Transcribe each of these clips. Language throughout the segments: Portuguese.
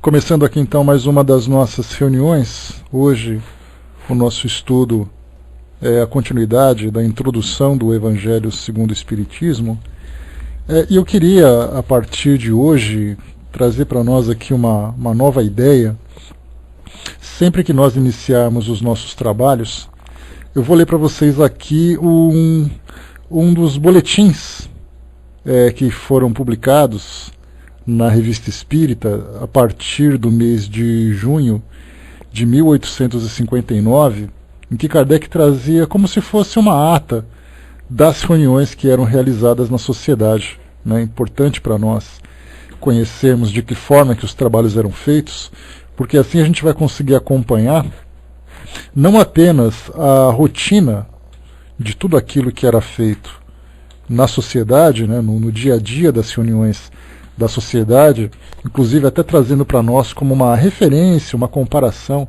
Começando aqui então mais uma das nossas reuniões. Hoje o nosso estudo é a continuidade da introdução do Evangelho segundo o Espiritismo. E eu queria, a partir de hoje, trazer para nós aqui uma nova ideia. Sempre que nós iniciarmos os nossos trabalhos, eu vou ler para vocês aqui um dos boletins que foram publicados na Revista Espírita a partir do mês de junho de 1859, em que Kardec trazia como se fosse uma ata das reuniões que eram realizadas na sociedade. É importante para nós conhecermos de que forma que os trabalhos eram feitos, porque assim a gente vai conseguir acompanhar não apenas a rotina de tudo aquilo que era feito na sociedade, no dia a dia das reuniões da sociedade, inclusive até trazendo para nós como uma referência, uma comparação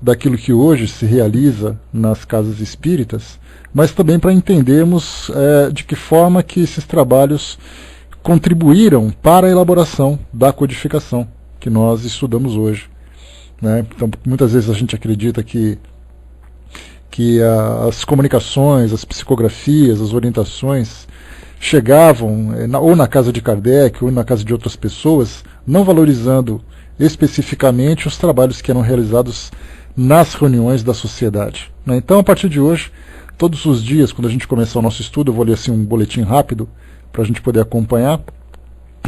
daquilo que hoje se realiza nas casas espíritas, mas também para entendermos de que forma que esses trabalhos contribuíram para a elaboração da codificação que nós estudamos hoje. Então, muitas vezes a gente acredita que as comunicações, as psicografias, as orientações chegavam ou na casa de Kardec ou na casa de outras pessoas, não valorizando especificamente os trabalhos que eram realizados nas reuniões da sociedade. Então, a partir de hoje, todos os dias, quando a gente começar o nosso estudo, eu vou ler assim um boletim rápido para a gente poder acompanhar,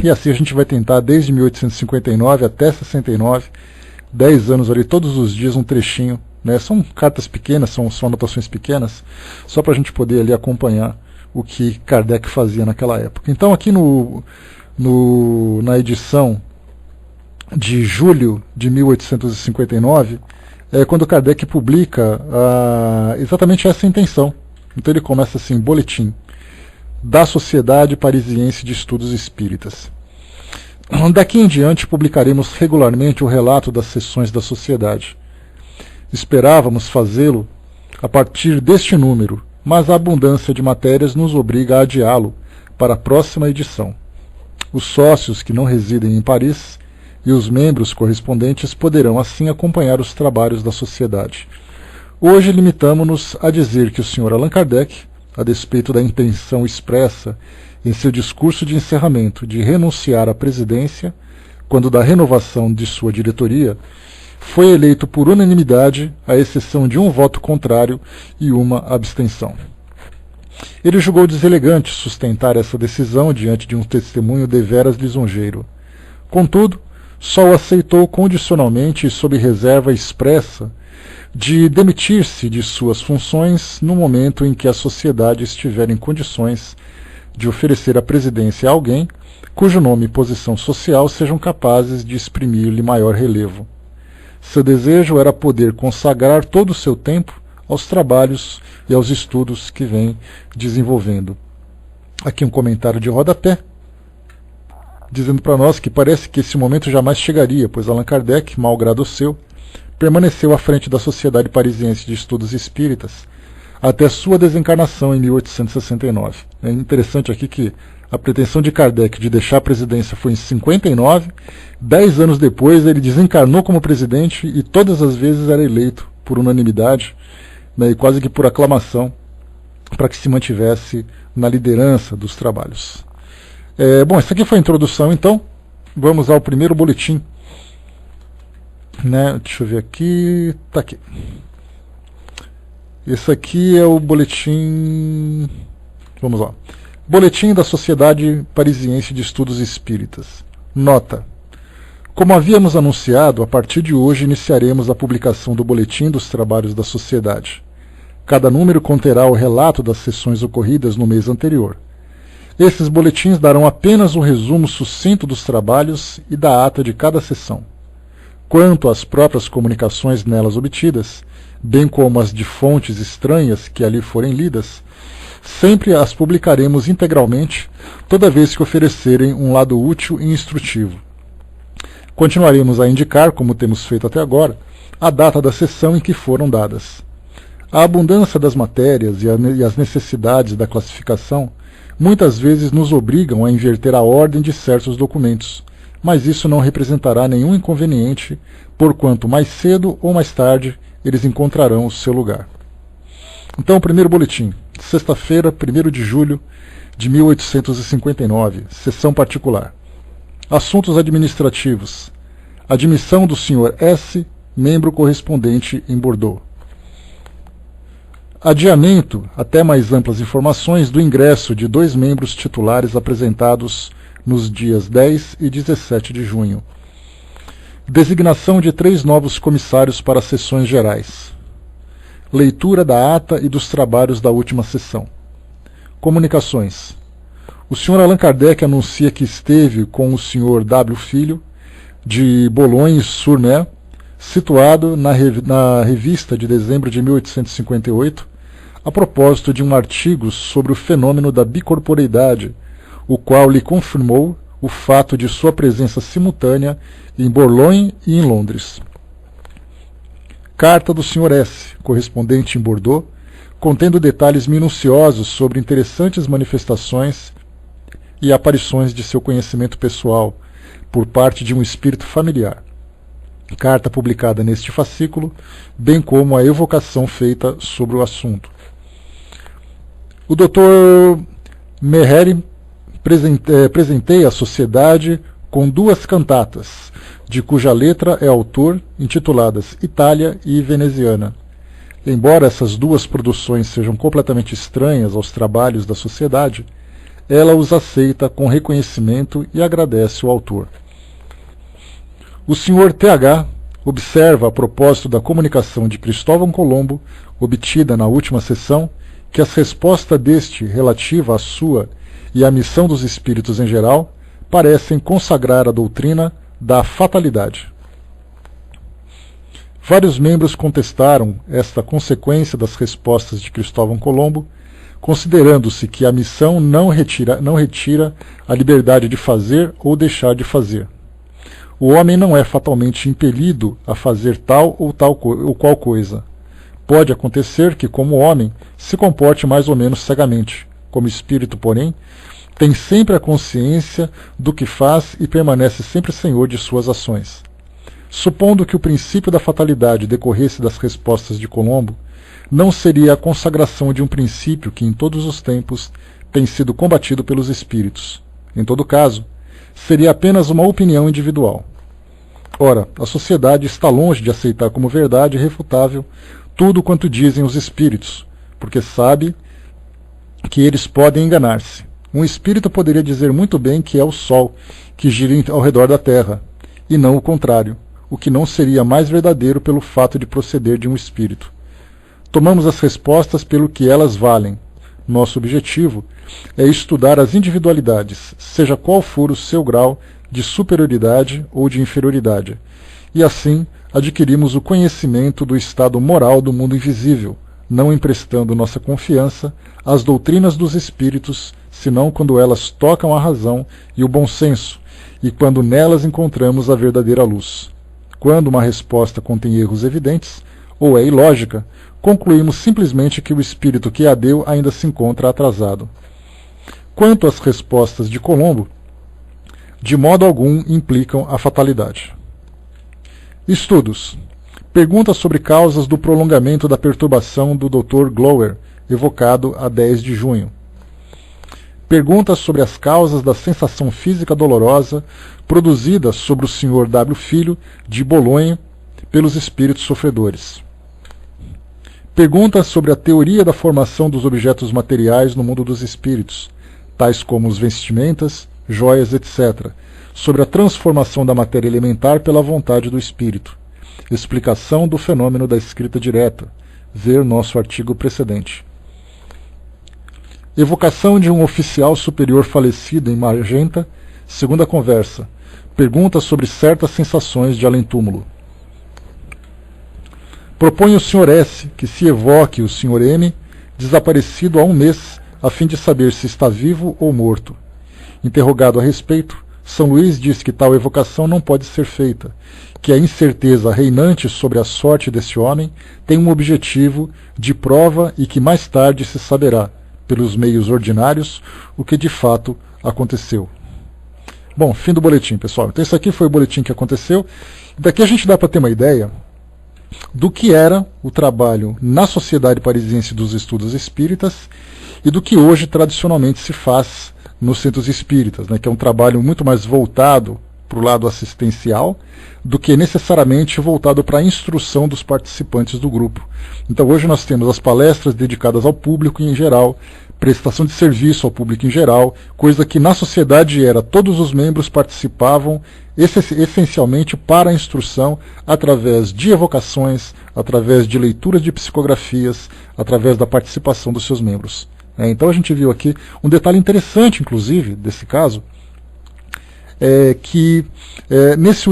e assim a gente vai tentar, desde 1859 até 69, 10 anos ali, todos os dias um trechinho, são cartas pequenas, são anotações pequenas, só para a gente poder ali acompanhar o que Kardec fazia naquela época. Então, aqui na edição de julho de 1859, é quando Kardec publica exatamente essa intenção. Então ele começa assim: boletim da Sociedade Parisiense de Estudos Espíritas. Daqui em diante publicaremos regularmente o relato das sessões da sociedade. Esperávamos fazê-lo a partir deste número, mas a abundância de matérias nos obriga a adiá-lo para a próxima edição. Os sócios que não residem em Paris e os membros correspondentes poderão assim acompanhar os trabalhos da sociedade. Hoje limitamo-nos a dizer que o Sr. Allan Kardec, a despeito da intenção expressa em seu discurso de encerramento de renunciar à presidência, quando da renovação de sua diretoria, foi eleito por unanimidade, à exceção de um voto contrário e uma abstenção. Ele julgou deselegante sustentar essa decisão diante de um testemunho deveras lisonjeiro. Contudo, só o aceitou condicionalmente e sob reserva expressa de demitir-se de suas funções no momento em que a sociedade estiver em condições de oferecer a presidência a alguém cujo nome e posição social sejam capazes de exprimir-lhe maior relevo. Seu desejo era poder consagrar todo o seu tempo aos trabalhos e aos estudos que vem desenvolvendo. Aqui um comentário de rodapé, dizendo para nós que parece que esse momento jamais chegaria, pois Allan Kardec, malgrado seu, permaneceu à frente da Sociedade Parisiense de Estudos Espíritas até sua desencarnação em 1869. É interessante aqui que a pretensão de Kardec de deixar a presidência foi em 59, 10 anos depois ele desencarnou como presidente e todas as vezes era eleito por unanimidade, e quase que por aclamação, para que se mantivesse na liderança dos trabalhos. Bom, essa aqui foi a introdução, então vamos ao primeiro boletim. Deixa eu ver aqui, está aqui. Esse aqui é o boletim, vamos lá. Boletim da Sociedade Parisiense de Estudos Espíritas. Nota: como havíamos anunciado, a partir de hoje iniciaremos a publicação do Boletim dos Trabalhos da Sociedade. Cada número conterá o relato das sessões ocorridas no mês anterior. Esses boletins darão apenas um resumo sucinto dos trabalhos e da ata de cada sessão. Quanto às próprias comunicações nelas obtidas, bem como as de fontes estranhas que ali forem lidas, sempre as publicaremos integralmente, toda vez que oferecerem um lado útil e instrutivo. Continuaremos a indicar, como temos feito até agora, a data da sessão em que foram dadas. A abundância das matérias e as necessidades da classificação muitas vezes nos obrigam a inverter a ordem de certos documentos, mas isso não representará nenhum inconveniente, porquanto mais cedo ou mais tarde eles encontrarão o seu lugar. Então, o primeiro boletim, sexta-feira, 1º de julho de 1859, sessão particular. Assuntos administrativos. Admissão do Sr. S., membro correspondente em Bordeaux. Adiamento, até mais amplas informações, do ingresso de 2 membros titulares apresentados nos dias 10 e 17 de junho. Designação de 3 novos comissários para as sessões gerais. Leitura da ata e dos trabalhos da última sessão. Comunicações. O Sr. Allan Kardec anuncia que esteve com o Sr. W. Filho, de Boulogne-sur-Mer, situado na revista de dezembro de 1858, a propósito de um artigo sobre o fenômeno da bicorporeidade, o qual lhe confirmou o fato de sua presença simultânea em Boulogne e em Londres. Carta do Sr. S., correspondente em Bordeaux, contendo detalhes minuciosos sobre interessantes manifestações e aparições de seu conhecimento pessoal, por parte de um espírito familiar. Carta publicada neste fascículo, bem como a evocação feita sobre o assunto. O Dr. Mehery presenteia a sociedade com 2 cantatas, de cuja letra é autor, intituladas Itália e Veneziana. Embora essas 2 produções sejam completamente estranhas aos trabalhos da sociedade, ela os aceita com reconhecimento e agradece o autor. O Sr. Th. observa, a propósito da comunicação de Cristóvão Colombo, obtida na última sessão, que as respostas deste relativa à sua e à missão dos espíritos em geral parecem consagrar a doutrina da fatalidade. Vários membros contestaram esta consequência das respostas de Cristóvão Colombo, considerando-se que a missão não retira a liberdade de fazer ou deixar de fazer. O homem não é fatalmente impelido a fazer tal ou qual coisa. Pode acontecer que, como homem, se comporte mais ou menos cegamente. Como espírito, porém, tem sempre a consciência do que faz e permanece sempre senhor de suas ações. Supondo que o princípio da fatalidade decorresse das respostas de Colombo, não seria a consagração de um princípio que em todos os tempos tem sido combatido pelos espíritos. Em todo caso, seria apenas uma opinião individual. Ora, a sociedade está longe de aceitar como verdade irrefutável tudo quanto dizem os espíritos, porque sabe que eles podem enganar-se. Um espírito poderia dizer muito bem que é o Sol que gira ao redor da Terra, e não o contrário, o que não seria mais verdadeiro pelo fato de proceder de um espírito. Tomamos as respostas pelo que elas valem. Nosso objetivo é estudar as individualidades, seja qual for o seu grau de superioridade ou de inferioridade, e assim adquirimos o conhecimento do estado moral do mundo invisível, não emprestando nossa confiança às doutrinas dos espíritos, senão quando elas tocam a razão e o bom senso, e quando nelas encontramos a verdadeira luz. Quando uma resposta contém erros evidentes, ou é ilógica, concluímos simplesmente que o espírito que a deu ainda se encontra atrasado. Quanto às respostas de Colombo, de modo algum implicam a fatalidade. Estudos. Perguntas sobre causas do prolongamento da perturbação do Dr. Glower, evocado a 10 de junho. Perguntas sobre as causas da sensação física dolorosa produzida sobre o Sr. W. Filho, de Boulogne, pelos espíritos sofredores. Perguntas sobre a teoria da formação dos objetos materiais no mundo dos espíritos, tais como os vestimentas, joias, etc., sobre a transformação da matéria elementar pela vontade do espírito. Explicação do fenômeno da escrita direta. Ver nosso artigo precedente. Evocação de um oficial superior falecido em Magenta, segunda conversa. Perguntas sobre certas sensações de além-túmulo. Propõe o Sr. S. que se evoque o Sr. M., desaparecido há um mês, a fim de saber se está vivo ou morto. Interrogado a respeito, São Luís diz que tal evocação não pode ser feita, que a incerteza reinante sobre a sorte desse homem tem um objetivo de prova e que mais tarde se saberá, pelos meios ordinários, o que de fato aconteceu. Bom, fim do boletim, pessoal. Então esse aqui foi o boletim que aconteceu. Daqui a gente dá para ter uma ideia do que era o trabalho na Sociedade Parisiense dos Estudos Espíritas e do que hoje tradicionalmente se faz nos centros espíritas, né, que é um trabalho muito mais voltado para o lado assistencial do que necessariamente voltado para a instrução dos participantes do grupo. Então hoje nós temos as palestras dedicadas ao público em geral, prestação de serviço ao público em geral, coisa que na sociedade era todos os membros participavam essencialmente para a instrução através de evocações, através de leituras de psicografias, através da participação dos seus membros. Então a gente viu aqui um detalhe interessante, inclusive, desse caso, que nessa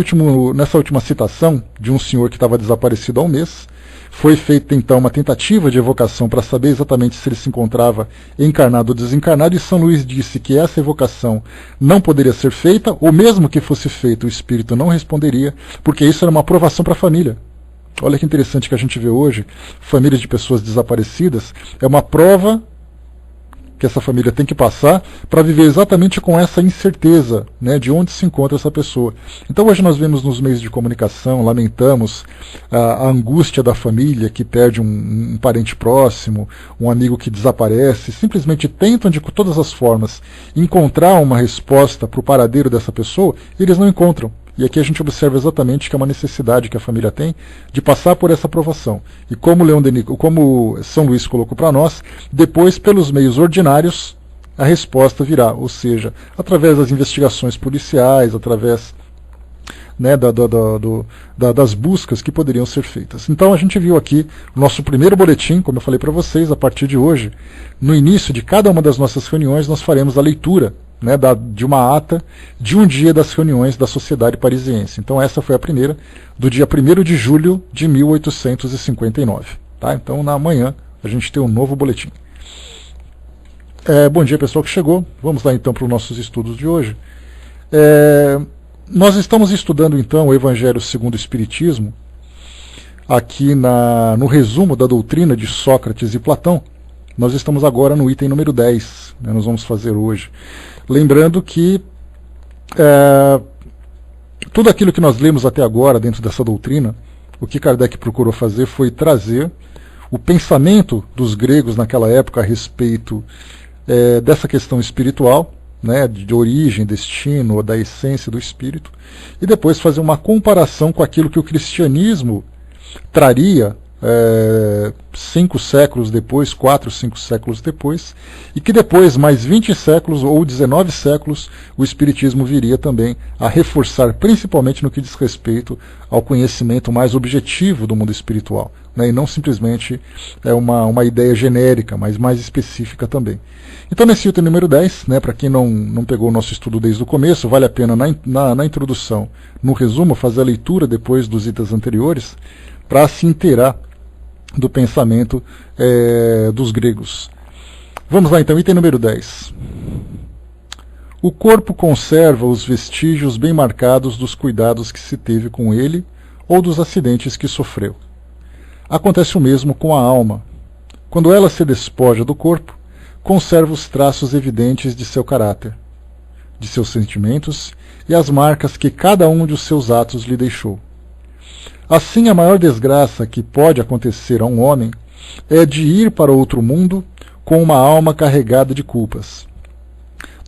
última citação de um senhor que estava desaparecido há um mês, foi feita então uma tentativa de evocação para saber exatamente se ele se encontrava encarnado ou desencarnado, e São Luís disse que essa evocação não poderia ser feita, ou mesmo que fosse feita, o espírito não responderia, porque isso era uma aprovação para a família. Olha que interessante que a gente vê hoje, famílias de pessoas desaparecidas, é uma prova que essa família tem que passar para viver exatamente com essa incerteza, né, de onde se encontra essa pessoa. Então hoje nós vemos nos meios de comunicação, lamentamos a angústia da família que perde um parente próximo, um amigo que desaparece, simplesmente tentam de todas as formas encontrar uma resposta para o paradeiro dessa pessoa e eles não encontram. E aqui a gente observa exatamente que é uma necessidade que a família tem de passar por essa aprovação. E como como São Luís colocou para nós, depois, pelos meios ordinários, a resposta virá. Ou seja, através das investigações policiais, através, né, das buscas que poderiam ser feitas. Então a gente viu aqui o nosso primeiro boletim, como eu falei para vocês, a partir de hoje, no início de cada uma das nossas reuniões, nós faremos a leitura, né, de uma ata de um dia das reuniões da Sociedade Parisiense. Então essa foi a primeira, do dia 1º de julho de 1859. Tá? Então na manhã a gente tem um novo boletim. Bom dia, pessoal que chegou. Vamos lá então para os nossos estudos de hoje. Nós estamos estudando então o Evangelho segundo o Espiritismo, aqui no resumo da doutrina de Sócrates e Platão. Nós estamos agora no item número 10, né, nós vamos fazer hoje. Lembrando que tudo aquilo que nós lemos até agora dentro dessa doutrina, o que Kardec procurou fazer foi trazer o pensamento dos gregos naquela época a respeito dessa questão espiritual, né, de origem, destino, da essência do espírito, e depois fazer uma comparação com aquilo que o cristianismo traria 5 séculos depois, 4, 5 séculos depois, e que depois, mais 20 séculos ou 19 séculos, o Espiritismo viria também a reforçar, principalmente no que diz respeito ao conhecimento mais objetivo do mundo espiritual, né, e não simplesmente uma ideia genérica, mas mais específica também. Então nesse item número 10, né, para quem não pegou o nosso estudo desde o começo, vale a pena na introdução, no resumo, fazer a leitura depois dos itens anteriores, para se inteirar do pensamento dos gregos. Vamos lá então, item número 10. O corpo conserva os vestígios bem marcados dos cuidados que se teve com ele ou dos acidentes que sofreu. Acontece o mesmo com a alma. Quando ela se despoja do corpo, conserva os traços evidentes de seu caráter, de seus sentimentos e as marcas que cada um de os seus atos lhe deixou. Assim, a maior desgraça que pode acontecer a um homem é de ir para outro mundo com uma alma carregada de culpas.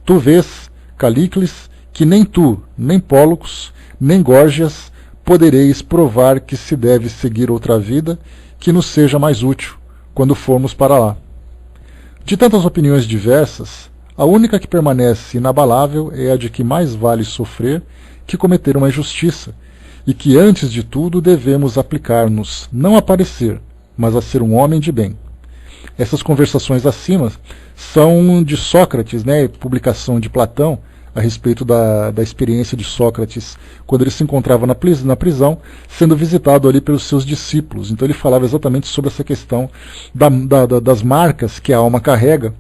Tu vês, Calícles, que nem tu, nem Pólux, nem Górgias podereis provar que se deve seguir outra vida que nos seja mais útil, quando formos para lá. De tantas opiniões diversas, a única que permanece inabalável é a de que mais vale sofrer que cometer uma injustiça, e que, antes de tudo, devemos aplicar-nos não a parecer, mas a ser um homem de bem. Essas conversações acima são de Sócrates, né, publicação de Platão, a respeito da experiência de Sócrates, quando ele se encontrava na prisão, sendo visitado ali pelos seus discípulos. Então ele falava exatamente sobre essa questão das marcas que a alma carrega,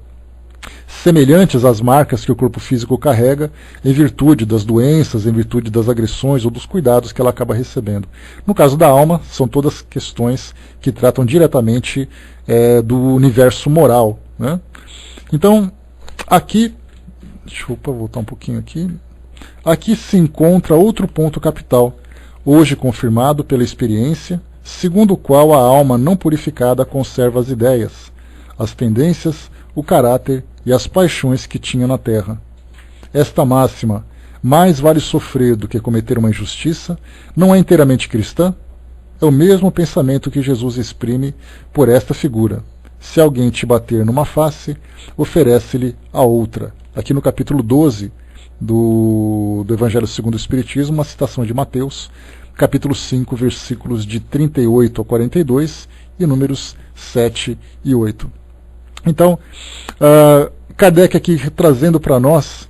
semelhantes às marcas que o corpo físico carrega, em virtude das doenças, em virtude das agressões ou dos cuidados que ela acaba recebendo. No caso da alma, são todas questões que tratam diretamente do universo moral, né? Então, aqui, deixa eu voltar um pouquinho aqui. Aqui se encontra outro ponto capital, hoje confirmado pela experiência, segundo o qual a alma não purificada conserva as ideias, as tendências, o caráter e as paixões que tinha na terra. Esta máxima, mais vale sofrer do que cometer uma injustiça, não é inteiramente cristã? É o mesmo pensamento que Jesus exprime por esta figura. Se alguém te bater numa face, oferece-lhe a outra. Aqui no capítulo 12 do Evangelho segundo o Espiritismo, uma citação de Mateus, capítulo 5, versículos de 38 a 42 e números 7 e 8. Então, Kardec aqui trazendo para nós,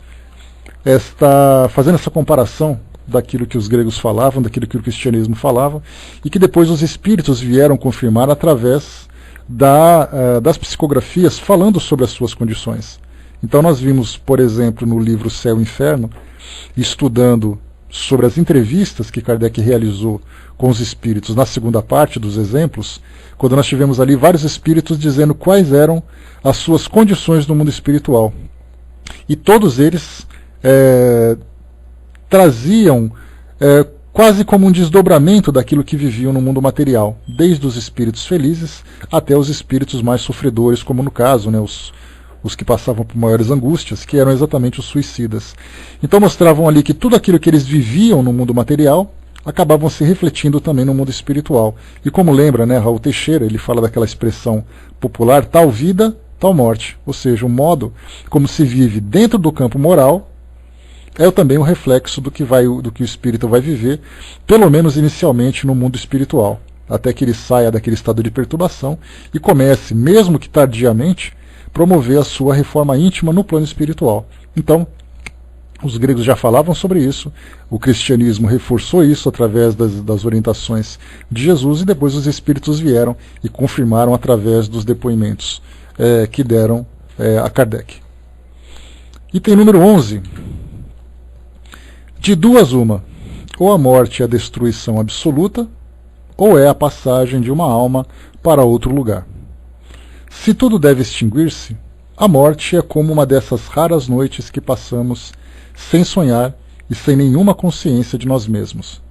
fazendo essa comparação daquilo que os gregos falavam, daquilo que o cristianismo falava, e que depois os espíritos vieram confirmar através das psicografias falando sobre as suas condições. Então nós vimos, por exemplo, no livro Céu e Inferno, estudando sobre as entrevistas que Kardec realizou com os espíritos na segunda parte dos exemplos, quando nós tivemos ali vários espíritos dizendo quais eram as suas condições no mundo espiritual. E todos eles traziam quase como um desdobramento daquilo que viviam no mundo material, desde os espíritos felizes até os espíritos mais sofredores, como no caso, né, os que passavam por maiores angústias, que eram exatamente os suicidas. Então mostravam ali que tudo aquilo que eles viviam no mundo material acabavam se refletindo também no mundo espiritual. E como lembra, né, Raul Teixeira, ele fala daquela expressão popular, tal vida, tal morte. Ou seja, o modo como se vive dentro do campo moral é também um reflexo do que o espírito vai viver, pelo menos inicialmente no mundo espiritual, até que ele saia daquele estado de perturbação e comece, mesmo que tardiamente, promover a sua reforma íntima no plano espiritual. Então, os gregos já falavam sobre isso, o cristianismo reforçou isso através das orientações de Jesus, e depois os espíritos vieram e confirmaram através dos depoimentos que deram a Kardec. Item número 11. De duas uma, ou a morte é a destruição absoluta, ou é a passagem de uma alma para outro lugar. Se tudo deve extinguir-se, a morte é como uma dessas raras noites que passamos sem sonhar e sem nenhuma consciência de nós mesmos.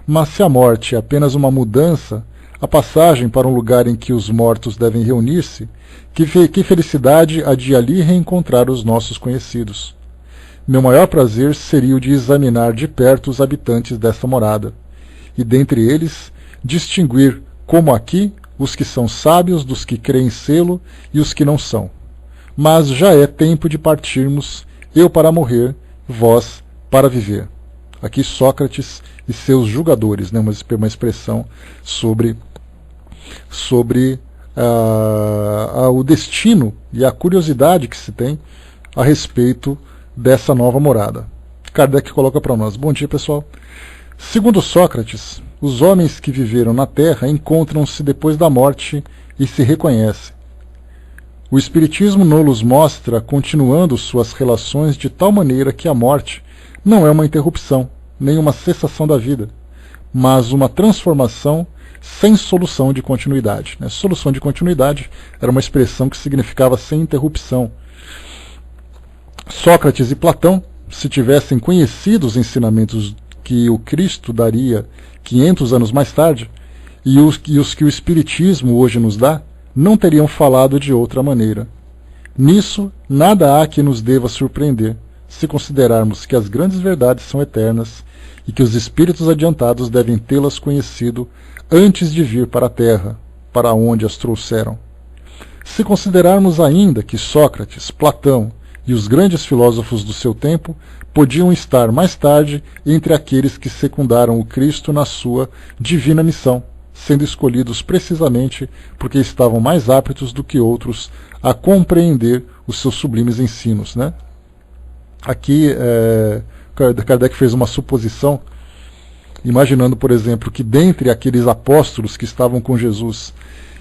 Mas se a morte é apenas uma mudança, a passagem para um lugar em que os mortos devem reunir-se, que felicidade há de ali reencontrar os nossos conhecidos. Meu maior prazer seria o de examinar de perto os habitantes desta morada, e dentre eles distinguir, como aqui, os que são sábios dos que creem sê-lo e os que não são. Mas já é tempo de partirmos, eu para morrer, vós para viver. Aqui Sócrates e seus julgadores, né, uma expressão sobre o destino e a curiosidade que se tem a respeito dessa nova morada. Kardec coloca para nós. Bom dia, pessoal. Segundo Sócrates, os homens que viveram na Terra encontram-se depois da morte e se reconhecem. O Espiritismo nos mostra continuando suas relações de tal maneira que a morte não é uma interrupção, nem uma cessação da vida, mas uma transformação sem solução de continuidade. Solução de continuidade era uma expressão que significava sem interrupção. Sócrates e Platão, se tivessem conhecido os ensinamentos que o Cristo daria 500 anos mais tarde, e os que o Espiritismo hoje nos dá, não teriam falado de outra maneira. Nisso, nada há que nos deva surpreender, se considerarmos que as grandes verdades são eternas e que os espíritos adiantados devem tê-las conhecido antes de vir para a Terra, para onde as trouxeram. Se considerarmos ainda que Sócrates, Platão e os grandes filósofos do seu tempo podiam estar mais tarde entre aqueles que secundaram o Cristo na sua divina missão, sendo escolhidos precisamente porque estavam mais aptos do que outros a compreender os seus sublimes ensinos. Né? Aqui Kardec fez uma suposição, imaginando, por exemplo, que dentre aqueles apóstolos que estavam com Jesus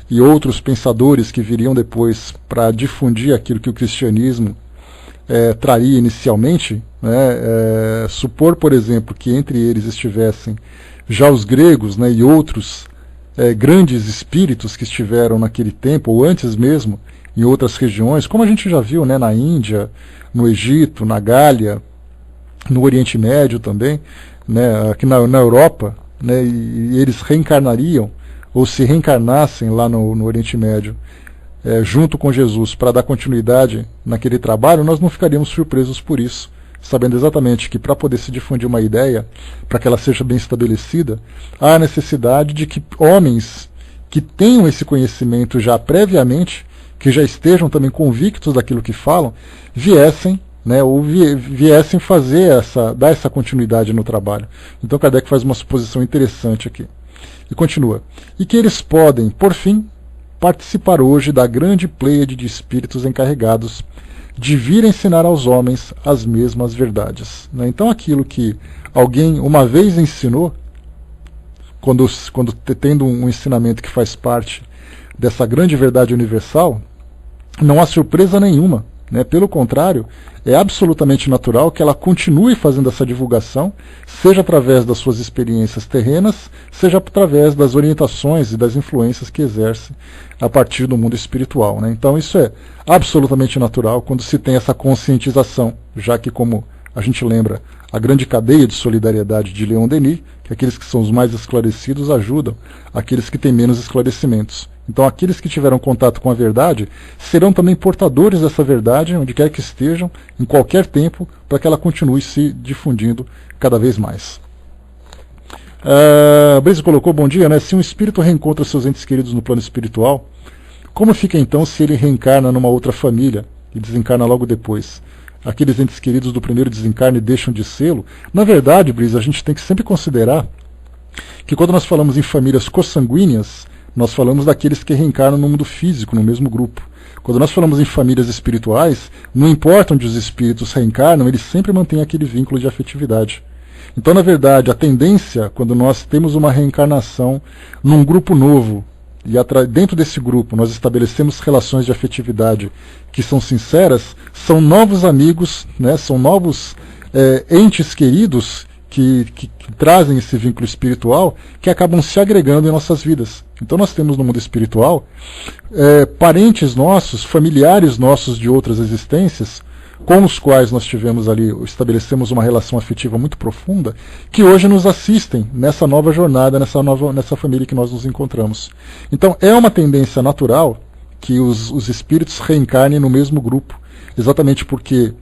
e outros pensadores que viriam depois para difundir aquilo que o cristianismo traria inicialmente, né, supor, por exemplo, que entre eles estivessem já os gregos, né, e outros grandes espíritos que estiveram naquele tempo, ou antes mesmo, em outras regiões, como a gente já viu, né, na Índia, no Egito, na Gália, no Oriente Médio também, né, aqui na Europa, né, e eles reencarnariam, ou se reencarnassem lá no Oriente Médio, junto com Jesus, para dar continuidade naquele trabalho, nós não ficaríamos surpresos por isso, sabendo exatamente que para poder se difundir uma ideia, para que ela seja bem estabelecida, há a necessidade de que homens que tenham esse conhecimento já previamente, que já estejam também convictos daquilo que falam, viessem, né, ou viessem dar essa continuidade no trabalho. Então Kardec faz uma suposição interessante aqui. E continua. E que eles podem, por fim, participar hoje da grande pleiade de espíritos encarregados de vir ensinar aos homens as mesmas verdades. Né? Então aquilo que alguém uma vez ensinou, quando tendo um ensinamento que faz parte dessa grande verdade universal, não há surpresa nenhuma, né? Pelo contrário, é absolutamente natural que ela continue fazendo essa divulgação, seja através das suas experiências terrenas, seja através das orientações e das influências que exerce a partir do mundo espiritual, né? Então isso é absolutamente natural quando se tem essa conscientização, já que, como a gente lembra, a grande cadeia de solidariedade de Leon Denis, que aqueles que são os mais esclarecidos ajudam aqueles que têm menos esclarecimentos. Então aqueles que tiveram contato com a verdade serão também portadores dessa verdade, onde quer que estejam, em qualquer tempo, para que ela continue se difundindo cada vez mais. Brice colocou, bom dia, né? Se um espírito reencontra seus entes queridos no plano espiritual, como fica então se ele reencarna numa outra família e desencarna logo depois? Aqueles entes queridos do primeiro desencarne deixam de sê-lo? Na verdade, Brice, a gente tem que sempre considerar que quando nós falamos em famílias consanguíneas, nós falamos daqueles que reencarnam no mundo físico, no mesmo grupo. Quando nós falamos em famílias espirituais, não importa onde os espíritos reencarnam, eles sempre mantêm aquele vínculo de afetividade. Então, na verdade, a tendência, quando nós temos uma reencarnação num grupo novo, e dentro desse grupo nós estabelecemos relações de afetividade que são sinceras, são novos amigos, né, são novos entes queridos que trazem esse vínculo espiritual, que acabam se agregando em nossas vidas. Então nós temos no mundo espiritual parentes nossos, familiares nossos de outras existências, com os quais nós estabelecemos uma relação afetiva muito profunda, que hoje nos assistem nessa nova jornada, nessa família que nós nos encontramos. Então é uma tendência natural que os espíritos reencarnem no mesmo grupo, exatamente porque,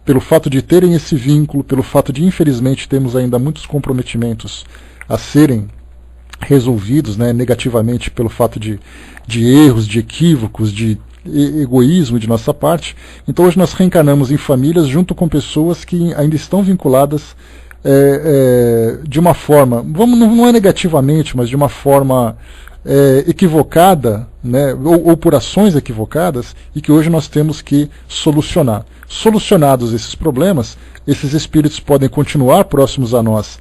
pelo fato de terem esse vínculo, pelo fato de, infelizmente, termos ainda muitos comprometimentos a serem resolvidos, né, negativamente, pelo fato de erros, de equívocos, de egoísmo de nossa parte. Então hoje nós reencarnamos em famílias junto com pessoas que ainda estão vinculadas de uma forma, não é negativamente, mas de uma forma equivocada, né, ou por ações equivocadas, e que hoje nós temos que solucionar. Solucionados esses problemas, esses espíritos podem continuar próximos a nós,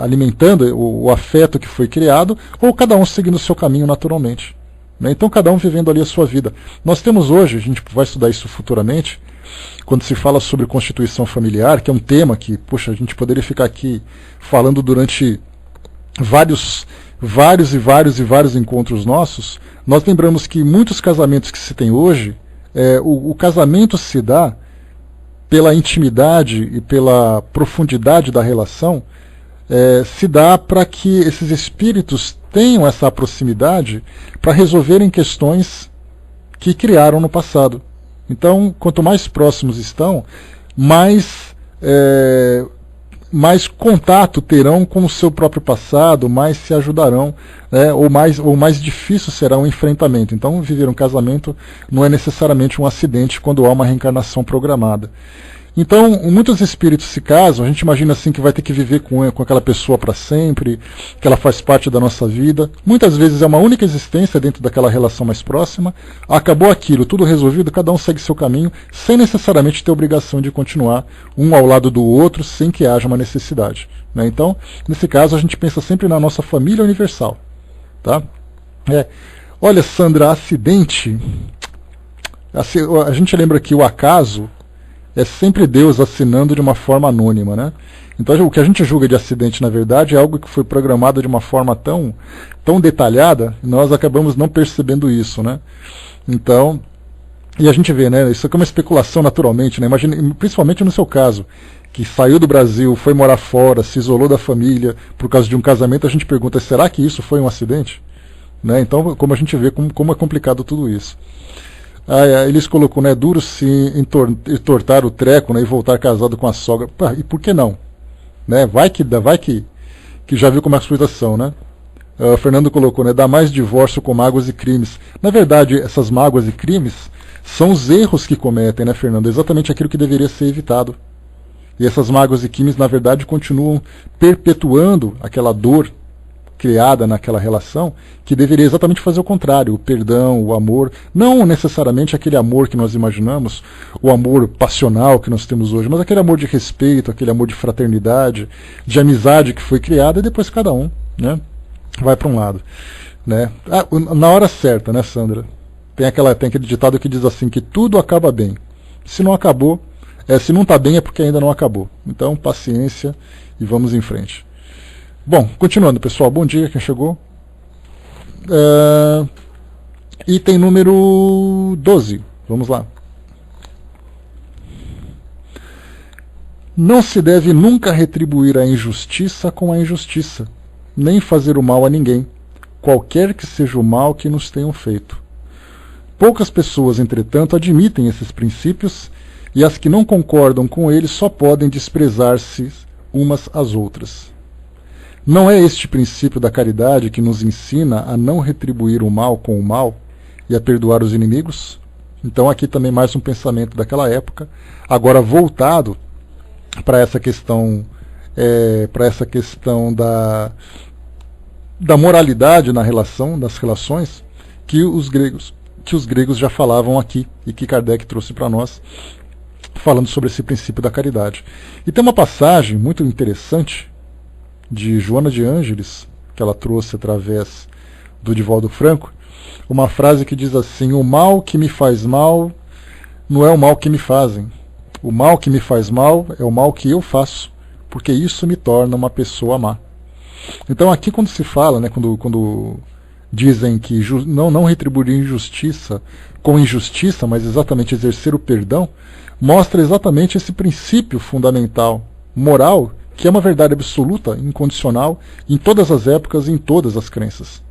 alimentando o afeto que foi criado, ou cada um seguindo o seu caminho naturalmente. Então cada um vivendo ali a sua vida. Nós temos hoje, a gente vai estudar isso futuramente, quando se fala sobre constituição familiar, que é um tema que, poxa, a gente poderia ficar aqui falando durante vários encontros nossos. Nós lembramos que muitos casamentos que se tem hoje, o casamento se dá pela intimidade e pela profundidade da relação, se dá para que esses espíritos tenham essa proximidade para resolverem questões que criaram no passado. Então, quanto mais próximos estão, mais contato terão com o seu próprio passado, mais se ajudarão, ou mais difícil será o enfrentamento. Então, viver um casamento não é necessariamente um acidente quando há uma reencarnação programada. Então, muitos espíritos se casam, a gente imagina assim que vai ter que viver com aquela pessoa para sempre, que ela faz parte da nossa vida. Muitas vezes é uma única existência dentro daquela relação mais próxima, acabou aquilo, tudo resolvido, cada um segue seu caminho, sem necessariamente ter obrigação de continuar um ao lado do outro, sem que haja uma necessidade. Né? Então, nesse caso, a gente pensa sempre na nossa família universal. Tá? Olha, Sandra, acidente, a gente lembra que o acaso é sempre Deus assinando de uma forma anônima, né? Então o que a gente julga de acidente, na verdade, é algo que foi programado de uma forma tão detalhada, nós acabamos não percebendo isso, né? Então, E a gente vê, né, isso aqui é uma especulação naturalmente, né, imagina, principalmente no seu caso, que saiu do Brasil, foi morar fora, se isolou da família por causa de um casamento, a gente pergunta, será que isso foi um acidente? Né? Então, como a gente vê como é complicado tudo isso. Eles colocou, né, duro se entortar o treco, né, e voltar casado com a sogra. Pá, e por que não? Né? Vai que já viu como é a situação, né? Fernando colocou, né, dá mais divórcio com mágoas e crimes. Na verdade, essas mágoas e crimes são os erros que cometem, né, Fernando? Exatamente aquilo que deveria ser evitado. E essas mágoas e crimes, na verdade, continuam perpetuando aquela dor criada naquela relação, que deveria exatamente fazer o contrário, o perdão, o amor, não necessariamente aquele amor que nós imaginamos, o amor passional que nós temos hoje, mas aquele amor de respeito, aquele amor de fraternidade, de amizade que foi criada, e depois cada um, né, vai para um lado, né? Na hora certa, né, Sandra? Tem aquele ditado que diz assim, que tudo acaba bem. Se não acabou, se não está bem é porque ainda não acabou. Então, paciência e vamos em frente. Bom, continuando, pessoal. Bom dia, quem chegou. Item número 12. Vamos lá. Não se deve nunca retribuir a injustiça com a injustiça, nem fazer o mal a ninguém, qualquer que seja o mal que nos tenham feito. Poucas pessoas, entretanto, admitem esses princípios, e as que não concordam com eles só podem desprezar-se umas às outras. Não é este princípio da caridade que nos ensina a não retribuir o mal com o mal e a perdoar os inimigos? Então aqui também mais um pensamento daquela época, agora voltado para essa questão, da moralidade na relação, das relações, que os gregos já falavam aqui e que Kardec trouxe para nós, falando sobre esse princípio da caridade. E tem uma passagem muito interessante de Joana de Ângeles, que ela trouxe através do Divaldo Franco, uma frase que diz assim: o mal que me faz mal não é o mal que me fazem. O mal que me faz mal é o mal que eu faço, porque isso me torna uma pessoa má. Então aqui quando se fala, né, quando dizem que não retribuir injustiça com injustiça, mas exatamente exercer o perdão, mostra exatamente esse princípio fundamental, moral, que é uma verdade absoluta, incondicional, em todas as épocas e em todas as crenças.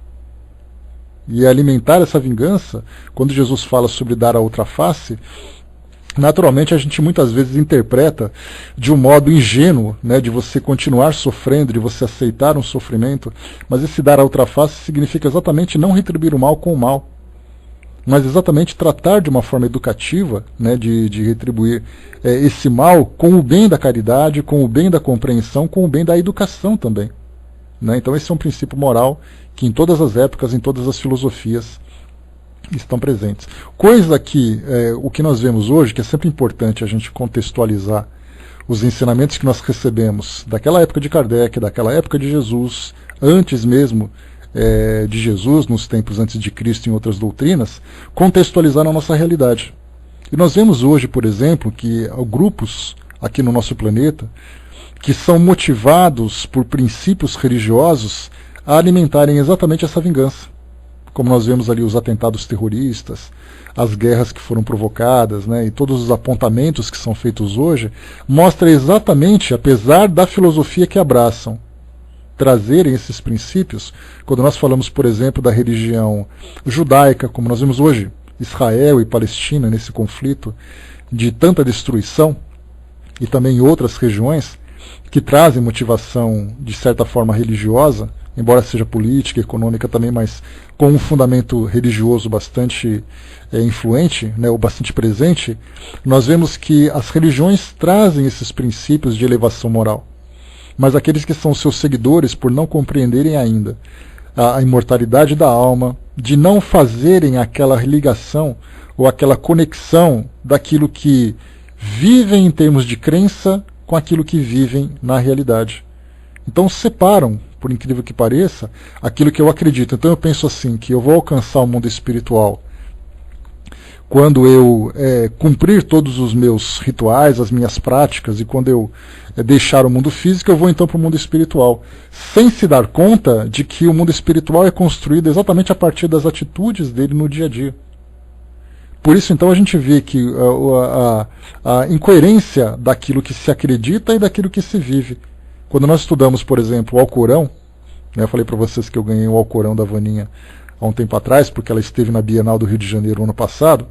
E alimentar essa vingança, quando Jesus fala sobre dar a outra face, naturalmente a gente muitas vezes interpreta de um modo ingênuo, né, de você continuar sofrendo, de você aceitar um sofrimento, mas esse dar a outra face significa exatamente não retribuir o mal com o mal, mas exatamente tratar de uma forma educativa, né, de retribuir esse mal com o bem da caridade, com o bem da compreensão, com o bem da educação também. Né? Então esse é um princípio moral que em todas as épocas, em todas as filosofias estão presentes. Coisa que, o que nós vemos hoje, que é sempre importante a gente contextualizar os ensinamentos que nós recebemos daquela época de Kardec, daquela época de Jesus, antes mesmo de Jesus, nos tempos antes de Cristo, em outras doutrinas, contextualizar a nossa realidade. E nós vemos hoje, por exemplo, que há grupos aqui no nosso planeta que são motivados por princípios religiosos a alimentarem exatamente essa vingança. Como nós vemos ali os atentados terroristas, as guerras que foram provocadas, né, e todos os apontamentos que são feitos hoje, mostra exatamente, apesar da filosofia que abraçam, trazerem esses princípios, quando nós falamos, por exemplo, da religião judaica, como nós vemos hoje, Israel e Palestina, nesse conflito de tanta destruição, e também em outras regiões, que trazem motivação, de certa forma, religiosa, embora seja política, econômica também, mas com um fundamento religioso bastante influente, né, ou bastante presente, nós vemos que as religiões trazem esses princípios de elevação moral. Mas aqueles que são seus seguidores, por não compreenderem ainda a imortalidade da alma, de não fazerem aquela ligação ou aquela conexão daquilo que vivem em termos de crença com aquilo que vivem na realidade. Então separam, por incrível que pareça, aquilo que eu acredito. Então eu penso assim, que eu vou alcançar o mundo espiritual quando eu cumprir todos os meus rituais, as minhas práticas, e quando eu deixar o mundo físico, eu vou então para o mundo espiritual, sem se dar conta de que o mundo espiritual é construído exatamente a partir das atitudes dele no dia a dia. Por isso, então, a gente vê que a incoerência daquilo que se acredita e daquilo que se vive. Quando nós estudamos, por exemplo, o Alcorão, né, eu falei para vocês que eu ganhei o Alcorão da Vaninha há um tempo atrás, porque ela esteve na Bienal do Rio de Janeiro ano passado,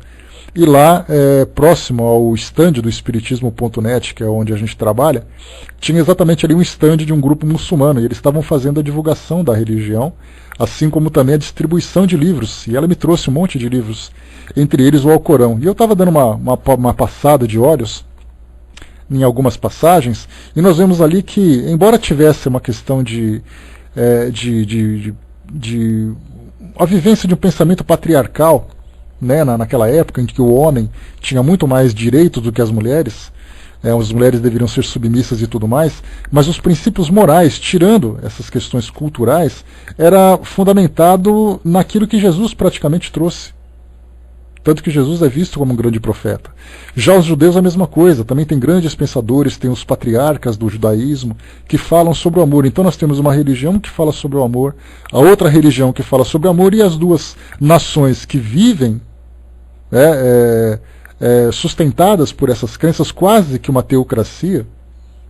e lá, próximo ao stand do Espiritismo.net, que é onde a gente trabalha, tinha exatamente ali um stand de um grupo muçulmano, e eles estavam fazendo a divulgação da religião, assim como também a distribuição de livros, e ela me trouxe um monte de livros, entre eles o Alcorão. E eu estava dando uma passada de olhos em algumas passagens, e nós vemos ali que, embora tivesse uma questão de a vivência de um pensamento patriarcal, né, naquela época em que o homem tinha muito mais direitos do que as mulheres deveriam ser submissas e tudo mais, mas os princípios morais, tirando essas questões culturais, era fundamentado naquilo que Jesus praticamente trouxe. Tanto que Jesus é visto como um grande profeta. Já os judeus a mesma coisa, também tem grandes pensadores, tem os patriarcas do judaísmo que falam sobre o amor. Então nós temos uma religião que fala sobre o amor, a outra religião que fala sobre o amor, e as duas nações que vivem sustentadas por essas crenças, quase que uma teocracia.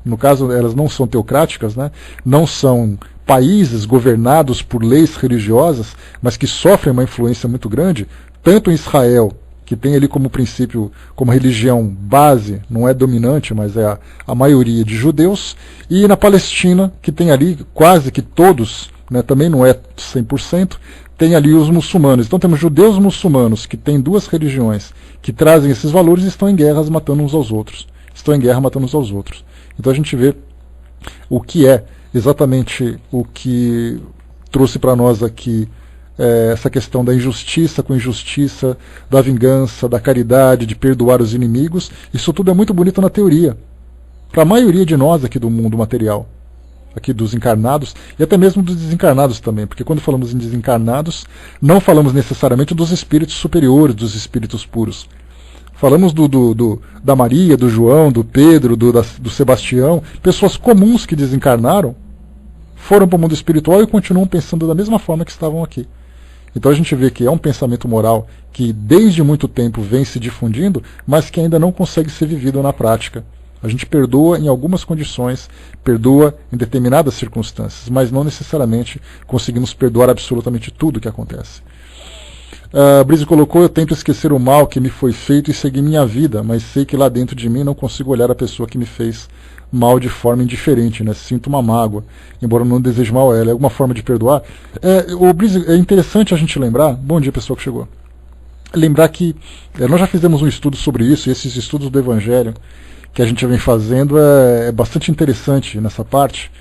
No caso, elas não são teocráticas, né? Não são países governados por leis religiosas, mas que sofrem uma influência muito grande, tanto em Israel, que tem ali como princípio, como religião base, não é dominante, mas é a maioria de judeus, e na Palestina, que tem ali quase que todos, né, também não é 100%, tem ali os muçulmanos. Então temos judeus muçulmanos, que têm duas religiões, que trazem esses valores e estão em guerras matando uns aos outros. Estão em guerra matando uns aos outros. Então a gente vê o que é exatamente o que trouxe para nós aqui essa questão da injustiça com injustiça, da vingança, da caridade, de perdoar os inimigos. Isso tudo é muito bonito na teoria, para a maioria de nós aqui do mundo material, aqui dos encarnados, e até mesmo dos desencarnados também, porque quando falamos em desencarnados, não falamos necessariamente dos espíritos superiores, dos espíritos puros. Falamos da Maria, do João, do Pedro, do Sebastião, pessoas comuns que desencarnaram, foram para o mundo espiritual e continuam pensando da mesma forma que estavam aqui. Então a gente vê que é um pensamento moral que desde muito tempo vem se difundindo, mas que ainda não consegue ser vivido na prática. A gente perdoa em algumas condições, perdoa em determinadas circunstâncias, mas não necessariamente conseguimos perdoar absolutamente tudo que acontece. Brise colocou: eu tento esquecer o mal que me foi feito e seguir minha vida, mas sei que lá dentro de mim não consigo olhar a pessoa que me fez mal de forma indiferente, né? Sinto uma mágoa, embora não deseje mal a ela. É alguma forma de perdoar? Brise, é interessante a gente lembrar, bom dia pessoal que chegou, lembrar que nós já fizemos um estudo sobre isso, e esses estudos do Evangelho que a gente vem fazendo é bastante interessante nessa parte,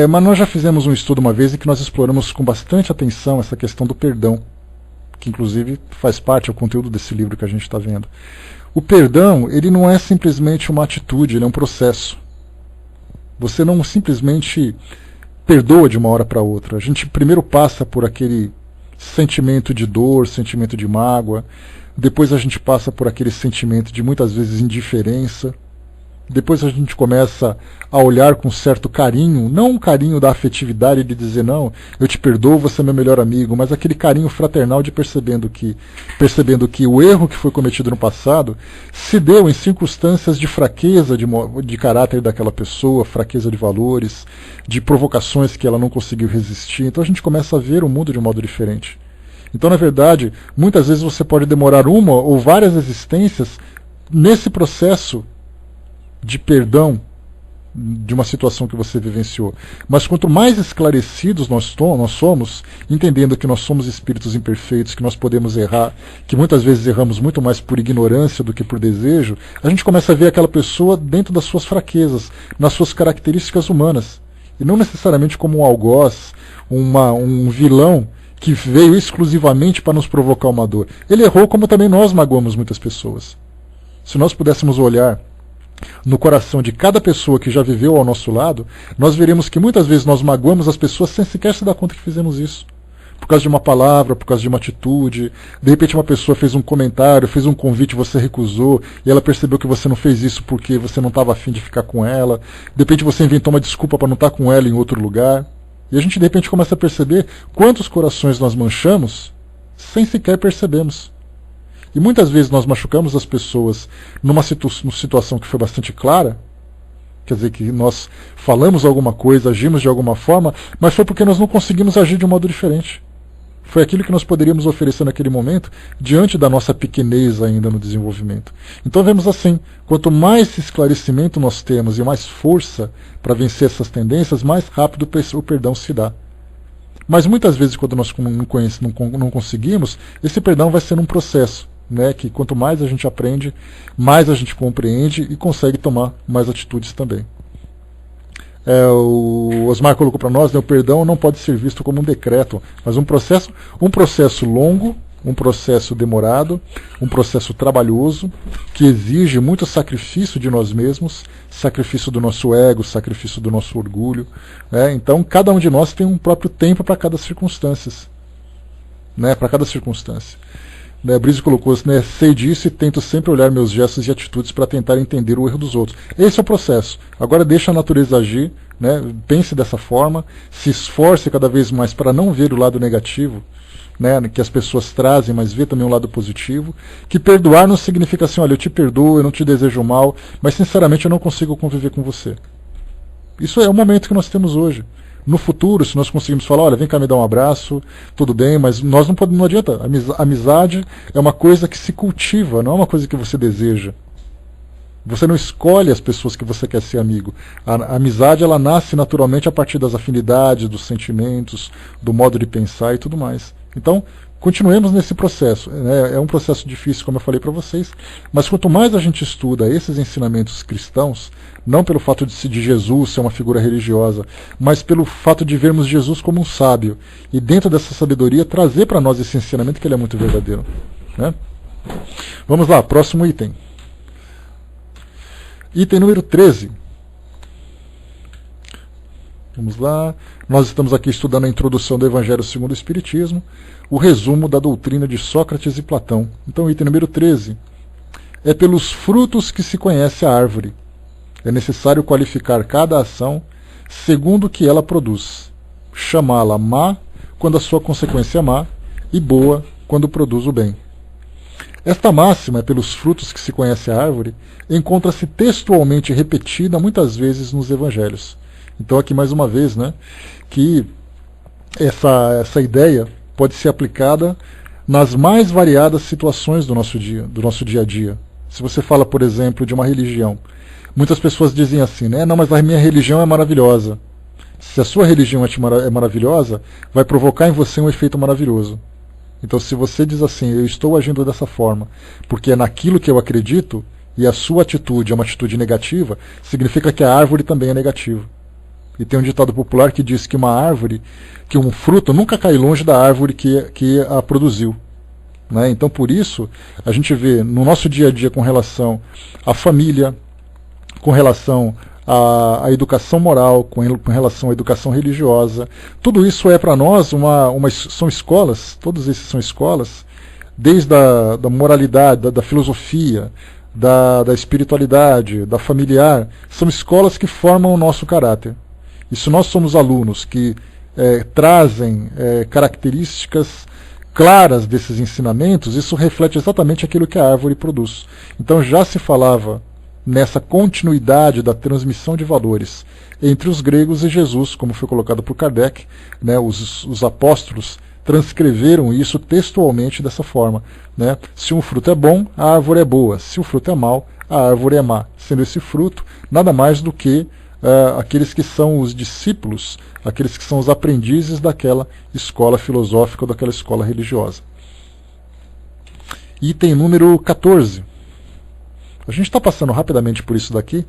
mas nós já fizemos um estudo uma vez em que nós exploramos com bastante atenção essa questão do perdão, que inclusive faz parte do conteúdo desse livro que a gente está vendo. O perdão, ele não é simplesmente uma atitude, ele é um processo. Você não simplesmente perdoa de uma hora para outra. A gente primeiro passa por aquele sentimento de dor, sentimento de mágoa, depois a gente passa por aquele sentimento de muitas vezes indiferença, depois a gente começa a olhar com certo carinho, não um carinho da afetividade de dizer não, eu te perdoo, você é meu melhor amigo, mas aquele carinho fraternal de percebendo que o erro que foi cometido no passado se deu em circunstâncias de fraqueza de caráter daquela pessoa, fraqueza de valores, de provocações que ela não conseguiu resistir. Então a gente começa a ver o mundo de um modo diferente. Então, na verdade, muitas vezes você pode demorar uma ou várias existências nesse processo de perdão de uma situação que você vivenciou. Mas quanto mais esclarecidos nós somos, entendendo que nós somos espíritos imperfeitos, que nós podemos errar, que muitas vezes erramos muito mais por ignorância do que por desejo, a gente começa a ver aquela pessoa dentro das suas fraquezas, nas suas características humanas. E não necessariamente como um algoz, um vilão que veio exclusivamente para nos provocar uma dor. Ele errou como também nós magoamos muitas pessoas. Se nós pudéssemos olhar no coração de cada pessoa que já viveu ao nosso lado, nós veremos que muitas vezes nós magoamos as pessoas sem sequer se dar conta que fizemos isso. Por causa de uma palavra, por causa de uma atitude. De repente uma pessoa fez um comentário, fez um convite, você recusou, e ela percebeu que você não fez isso porque você não estava afim de ficar com ela. De repente você inventou uma desculpa para não estar com ela em outro lugar. E a gente de repente começa a perceber quantos corações nós manchamos sem sequer percebermos. E muitas vezes nós machucamos as pessoas numa situação que foi bastante clara, quer dizer, que nós falamos alguma coisa, agimos de alguma forma, mas foi porque nós não conseguimos agir de um modo diferente. Foi aquilo que nós poderíamos oferecer naquele momento, diante da nossa pequenez ainda no desenvolvimento. Então vemos assim, quanto mais esclarecimento nós temos e mais força para vencer essas tendências, mais rápido o perdão se dá. Mas muitas vezes, quando nós não conseguimos, esse perdão vai ser um processo, né, que quanto mais a gente aprende, mais a gente compreende e consegue tomar mais atitudes também. O Osmar colocou para nós, né, o perdão não pode ser visto como um decreto, mas um processo longo, um processo demorado, um processo trabalhoso, que exige muito sacrifício de nós mesmos, sacrifício do nosso ego, sacrifício do nosso orgulho. Né? Então, cada um de nós tem um próprio tempo para cada circunstância. Né? Para cada circunstância. Brise colocou, né, sei disso e tento sempre olhar meus gestos e atitudes para tentar entender o erro dos outros. Esse é o processo. Agora deixa a natureza agir, né, pense dessa forma, se esforce cada vez mais para não ver o lado negativo, né, que as pessoas trazem, mas vê também o lado positivo. Que perdoar não significa assim, olha, eu te perdoo, eu não te desejo mal, mas sinceramente eu não consigo conviver com você. Isso é o momento que nós temos hoje. No futuro, se nós conseguirmos falar, olha, vem cá me dar um abraço, tudo bem, mas nós não podemos, não adianta. Amizade é uma coisa que se cultiva, não é uma coisa que você deseja. Você não escolhe as pessoas que você quer ser amigo. A amizade, ela nasce naturalmente a partir das afinidades, dos sentimentos, do modo de pensar e tudo mais. Então, continuemos nesse processo. Né? É um processo difícil, como eu falei para vocês, mas quanto mais a gente estuda esses ensinamentos cristãos, não pelo fato de Jesus ser uma figura religiosa, mas pelo fato de vermos Jesus como um sábio, e dentro dessa sabedoria trazer para nós esse ensinamento que ele é muito verdadeiro. Né? Vamos lá, próximo item. Item número 13. Vamos lá. Nós estamos aqui estudando a introdução do Evangelho segundo o Espiritismo, o resumo da doutrina de Sócrates e Platão. Então, item número 13. É pelos frutos que se conhece a árvore. É necessário qualificar cada ação segundo o que ela produz. Chamá-la má quando a sua consequência é má e boa quando produz o bem. Esta máxima, é pelos frutos que se conhece a árvore, encontra-se textualmente repetida muitas vezes nos evangelhos. Então aqui mais uma vez, né, que essa ideia pode ser aplicada nas mais variadas situações do nosso dia a dia. Se você fala, por exemplo, de uma religião, muitas pessoas dizem assim, né, não, mas a minha religião é maravilhosa. Se a sua religião é maravilhosa, vai provocar em você um efeito maravilhoso. Então, se você diz assim, eu estou agindo dessa forma, porque é naquilo que eu acredito, e a sua atitude é uma atitude negativa, significa que a árvore também é negativa. E tem um ditado popular que diz que que um fruto nunca cai longe da árvore que a produziu. Né? Então, por isso, a gente vê no nosso dia a dia com relação à família, com relação à educação moral, com relação à educação religiosa, tudo isso é para nós são escolas, todos esses são escolas, desde da moralidade, da filosofia, da espiritualidade, da familiar, são escolas que formam o nosso caráter. E se nós somos alunos que trazem características claras desses ensinamentos, isso reflete exatamente aquilo que a árvore produz. Então já se falava nessa continuidade da transmissão de valores entre os gregos e Jesus, como foi colocado por Kardec, né, os apóstolos transcreveram isso textualmente dessa forma. Né? Se um fruto é bom, a árvore é boa. Se o fruto é mau, a árvore é má. Sendo esse fruto nada mais do que aqueles que são os discípulos, aqueles que são os aprendizes daquela escola filosófica ou daquela escola religiosa. Item número 14. A gente está passando rapidamente por isso daqui,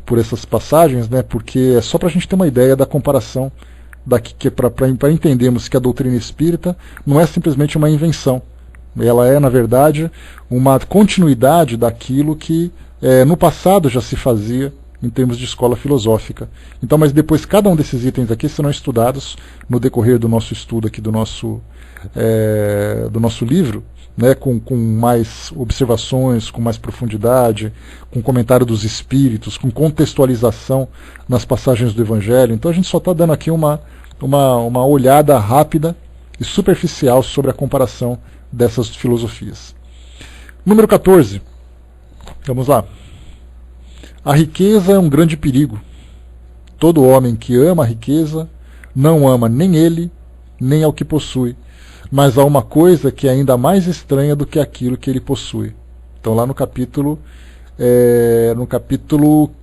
por essas passagens, né, porque é só para a gente ter uma ideia da comparação, para entendermos que a doutrina espírita não é simplesmente uma invenção. Ela é, na verdade, uma continuidade daquilo que no passado já se fazia em termos de escola filosófica. Então, mas depois cada um desses itens aqui serão estudados no decorrer do nosso estudo aqui do nosso livro, né, com mais observações, com mais profundidade, com comentário dos espíritos, com contextualização nas passagens do Evangelho. Então a gente só está dando aqui uma olhada rápida e superficial sobre a comparação dessas filosofias. Número 14. Vamos lá. A riqueza é um grande perigo. Todo homem que ama a riqueza não ama nem ele, nem ao que possui. Mas há uma coisa que é ainda mais estranha do que aquilo que ele possui. Então lá no capítulo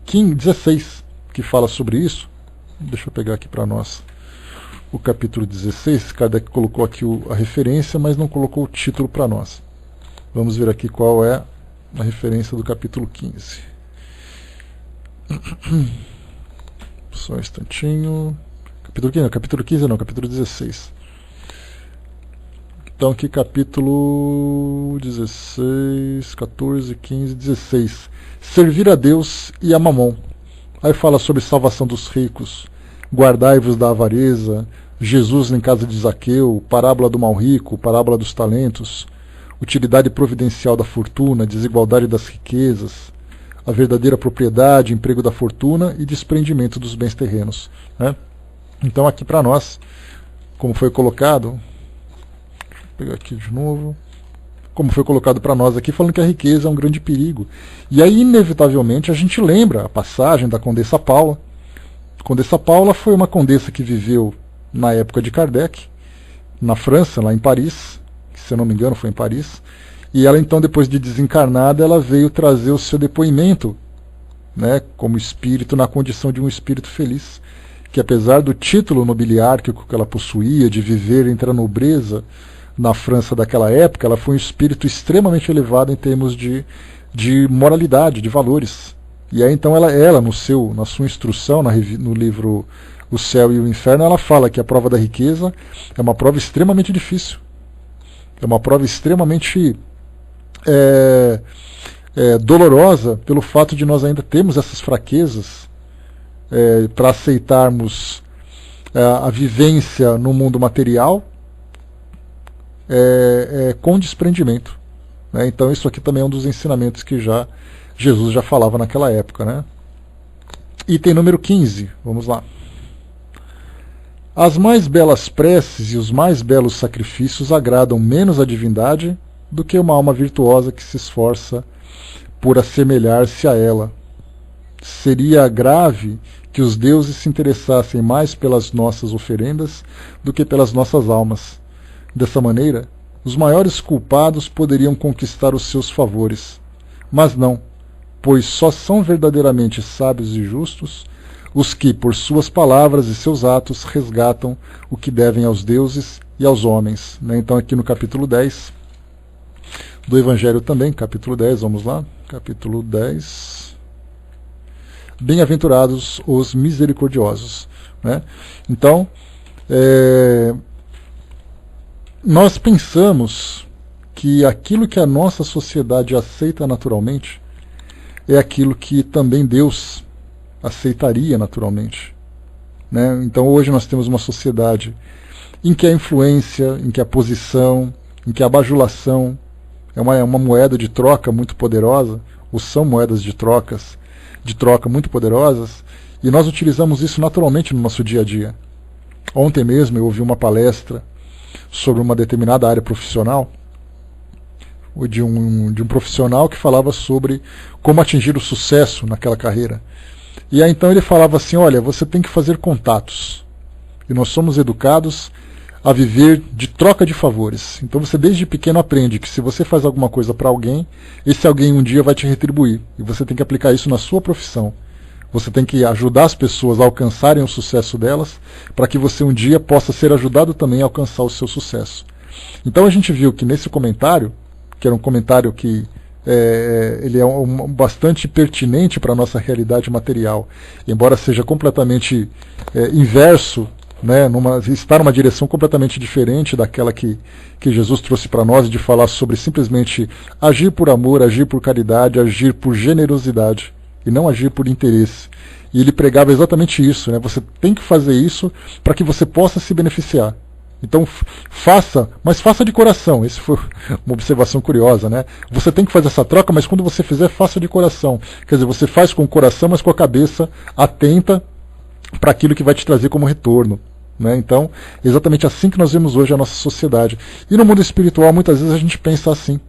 16, que fala sobre isso. Deixa eu pegar aqui para nós o capítulo 16. Kardec colocou aqui a referência, mas não colocou o título para nós. Vamos ver aqui qual é a referência do capítulo 15. Só um instantinho. Capítulo 15 não, capítulo 15 não, capítulo 16. Então aqui capítulo 16, 14, 15, 16. Servir a Deus e a Mamon. Aí fala sobre salvação dos ricos, guardai-vos da avareza, Jesus em casa de Zaqueu, parábola do mal rico, parábola dos talentos, utilidade providencial da fortuna, desigualdade das riquezas, a verdadeira propriedade, emprego da fortuna e desprendimento dos bens terrenos. Né? Então aqui para nós, como foi colocado, deixa eu pegar aqui de novo, como foi colocado para nós aqui, falando que a riqueza é um grande perigo. E aí, inevitavelmente, a gente lembra a passagem da Condessa Paula. A Condessa Paula foi uma condessa que viveu na época de Kardec, na França, lá em Paris, que, se eu não me engano foi em Paris, e ela então, depois de desencarnada, ela veio trazer o seu depoimento, né, como espírito, na condição de um espírito feliz, que apesar do título nobiliárquico que ela possuía, de viver entre a nobreza na França daquela época, ela foi um espírito extremamente elevado em termos de moralidade, de valores. E aí então ela na sua instrução, no livro O Céu e o Inferno, ela fala que a prova da riqueza é uma prova extremamente difícil. É uma prova extremamente dolorosa pelo fato de nós ainda termos essas fraquezas para aceitarmos a vivência no mundo material com desprendimento. Né? Então isso aqui também é um dos ensinamentos que Jesus já falava naquela época. Né? Item número 15, vamos lá. As mais belas preces e os mais belos sacrifícios agradam menos a divindade do que uma alma virtuosa que se esforça por assemelhar-se a ela. Seria grave que os deuses se interessassem mais pelas nossas oferendas do que pelas nossas almas. Dessa maneira, os maiores culpados poderiam conquistar os seus favores. Mas não, pois só são verdadeiramente sábios e justos os que, por suas palavras e seus atos, resgatam o que devem aos deuses e aos homens. Né? Então aqui no capítulo 10 do Evangelho também, capítulo 10, vamos lá, capítulo 10. Bem-aventurados os misericordiosos. Né? Então, nós pensamos que aquilo que a nossa sociedade aceita naturalmente é aquilo que também Deus aceitaria naturalmente. Né? Então hoje nós temos uma sociedade em que a influência, em que a posição, em que a bajulação é uma moeda de troca muito poderosa, ou são moedas de troca muito poderosas, e nós utilizamos isso naturalmente no nosso dia a dia. Ontem mesmo eu ouvi uma palestra sobre uma determinada área profissional, de um profissional que falava sobre como atingir o sucesso naquela carreira. E aí então ele falava assim, olha, você tem que fazer contatos. E nós somos educados a viver de troca de favores. Então você desde pequeno aprende que se você faz alguma coisa para alguém, esse alguém um dia vai te retribuir. E você tem que aplicar isso na sua profissão. Você tem que ajudar as pessoas a alcançarem o sucesso delas, para que você um dia possa ser ajudado também a alcançar o seu sucesso. Então a gente viu que nesse comentário, que era um comentário que ele é bastante pertinente para a nossa realidade material, embora seja completamente inverso, né, está numa direção completamente diferente daquela que Jesus trouxe para nós, de falar sobre simplesmente agir por amor, agir por caridade, agir por generosidade, e não agir por interesse. E ele pregava exatamente isso, né? Você tem que fazer isso para que você possa se beneficiar. Então faça, mas faça de coração. Isso foi uma observação curiosa, né? Você tem que fazer essa troca, mas quando você fizer, faça de coração. Quer dizer, você faz com o coração, mas com a cabeça atenta para aquilo que vai te trazer como retorno. Né? Então, é exatamente assim que nós vemos hoje a nossa sociedade. E no mundo espiritual, muitas vezes a gente pensa assim.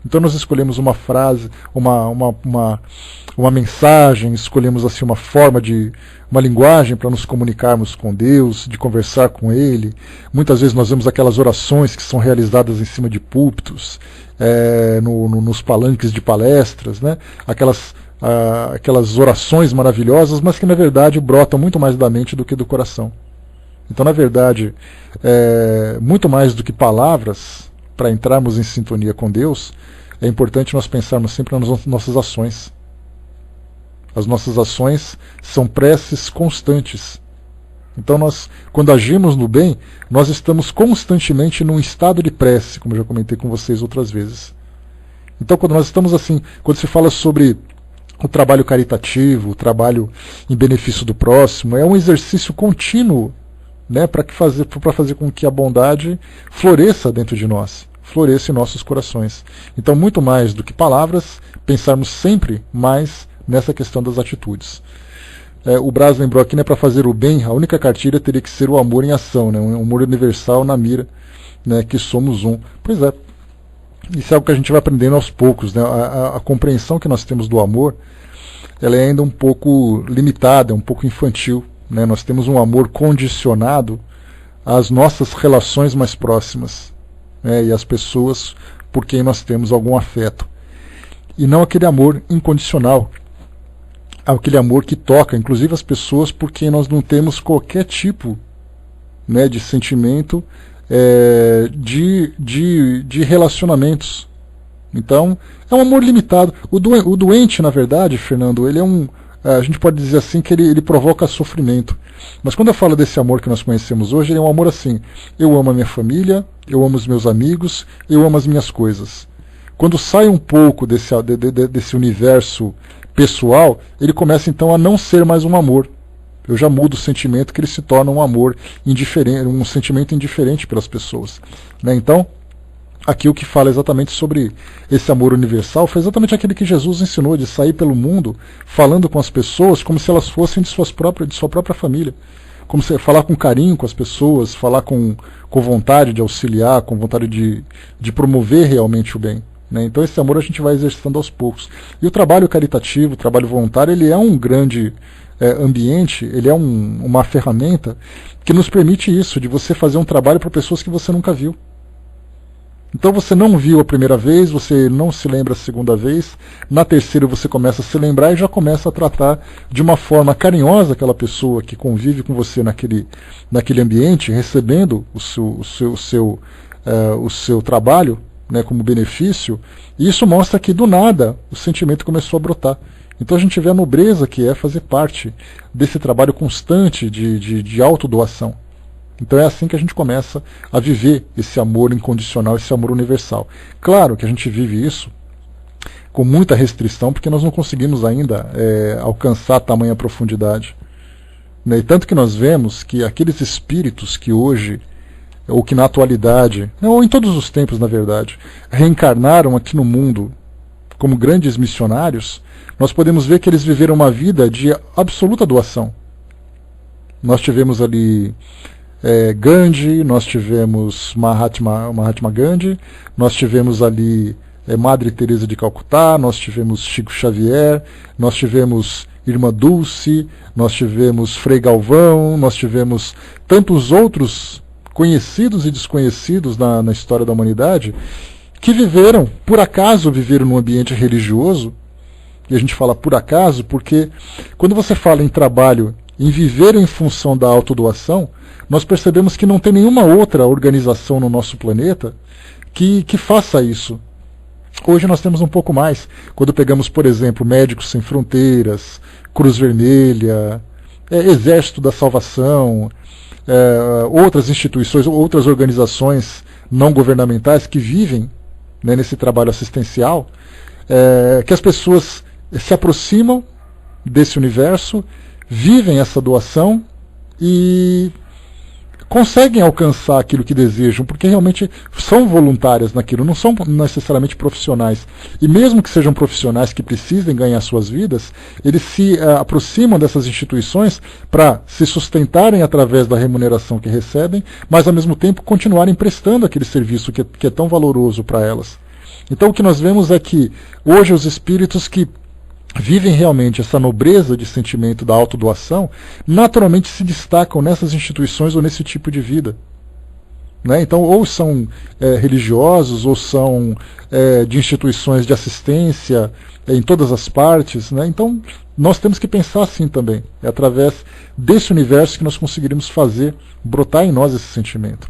Então nós escolhemos uma frase, uma mensagem, escolhemos assim uma forma de uma linguagem para nos comunicarmos com Deus, de conversar com Ele. Muitas vezes nós vemos aquelas orações que são realizadas em cima de púlpitos, nos palanques de palestras, né? Aquelas orações maravilhosas, mas que na verdade brotam muito mais da mente do que do coração. Então, na verdade, muito mais do que palavras, para entrarmos em sintonia com Deus, é importante nós pensarmos sempre nas nossas ações. As nossas ações são preces constantes. Então, quando agimos no bem, nós estamos constantemente num estado de prece, como eu já comentei com vocês outras vezes. Então, quando nós estamos assim, quando se fala sobre o trabalho caritativo, o trabalho em benefício do próximo, é um exercício contínuo, né, para fazer com que a bondade floresça dentro de nós, floresça em nossos corações. Então, muito mais do que palavras, pensarmos sempre mais nessa questão das atitudes. O Braz lembrou aqui, né, para fazer o bem, a única cartilha teria que ser o amor em ação, né, um amor universal na mira, né, que somos um. Pois é, isso é algo que a gente vai aprendendo aos poucos, né, a compreensão que nós temos do amor, ela é ainda um pouco limitada, um pouco infantil. Né, nós temos um amor condicionado às nossas relações mais próximas, né, e às pessoas por quem nós temos algum afeto. E não aquele amor incondicional, aquele amor que toca, inclusive as pessoas por quem nós não temos qualquer tipo, né, de sentimento, de relacionamentos. Então, é um amor limitado. O doente, na verdade, Fernando, ele a gente pode dizer assim que ele provoca sofrimento. Mas quando eu falo desse amor que nós conhecemos hoje, ele é um amor assim: eu amo a minha família, eu amo os meus amigos, eu amo as minhas coisas. Quando sai um pouco desse universo pessoal, ele começa então a não ser mais um amor. Eu já mudo o sentimento, que ele se torna um amor indiferente, um sentimento indiferente pelas pessoas, né? Então, aqui o que fala exatamente sobre esse amor universal foi exatamente aquele que Jesus ensinou, de sair pelo mundo falando com as pessoas como se elas fossem de sua própria família. Como se falar com carinho com as pessoas, falar com vontade de auxiliar, com vontade de promover realmente o bem. Né? Então esse amor a gente vai exercitando aos poucos. E o trabalho caritativo, o trabalho voluntário, ele é um grande ambiente, ele é uma ferramenta que nos permite isso, de você fazer um trabalho para pessoas que você nunca viu. Então você não viu a primeira vez, você não se lembra a segunda vez, na terceira você começa a se lembrar e já começa a tratar de uma forma carinhosa aquela pessoa que convive com você naquele ambiente, recebendo o seu trabalho, né, como benefício, e isso mostra que do nada o sentimento começou a brotar. Então a gente vê a nobreza que é fazer parte desse trabalho constante de autodoação. Então é assim que a gente começa a viver esse amor incondicional, esse amor universal. Claro que a gente vive isso com muita restrição, porque nós não conseguimos ainda alcançar tamanha profundidade. Né? E tanto que nós vemos que aqueles espíritos que hoje, ou que na atualidade, ou em todos os tempos na verdade, reencarnaram aqui no mundo como grandes missionários, nós podemos ver que eles viveram uma vida de absoluta doação. Nós tivemos ali Gandhi, nós tivemos Mahatma Gandhi, nós tivemos ali Madre Teresa de Calcutá, nós tivemos Chico Xavier, nós tivemos Irmã Dulce, nós tivemos Frei Galvão, nós tivemos tantos outros conhecidos e desconhecidos na história da humanidade, que por acaso viveram num ambiente religioso. E a gente fala por acaso porque quando você fala em trabalho, em viver em função da autodoação, nós percebemos que não tem nenhuma outra organização no nosso planeta que faça isso. Hoje nós temos um pouco mais. Quando pegamos, por exemplo, Médicos Sem Fronteiras, Cruz Vermelha, Exército da Salvação, outras instituições, outras organizações não governamentais que vivem, né, nesse trabalho assistencial, que as pessoas se aproximam desse universo, vivem essa doação e conseguem alcançar aquilo que desejam, porque realmente são voluntárias naquilo, não são necessariamente profissionais. E mesmo que sejam profissionais que precisem ganhar suas vidas, eles se aproximam dessas instituições para se sustentarem através da remuneração que recebem, mas ao mesmo tempo continuarem prestando aquele serviço que é tão valoroso para elas. Então o que nós vemos é que hoje os espíritos que vivem realmente essa nobreza de sentimento da autodoação, naturalmente se destacam nessas instituições ou nesse tipo de vida. Né? Então, ou são religiosos, ou são de instituições de assistência em todas as partes. Né? Então, nós temos que pensar assim também. É através desse universo que nós conseguiremos fazer brotar em nós esse sentimento.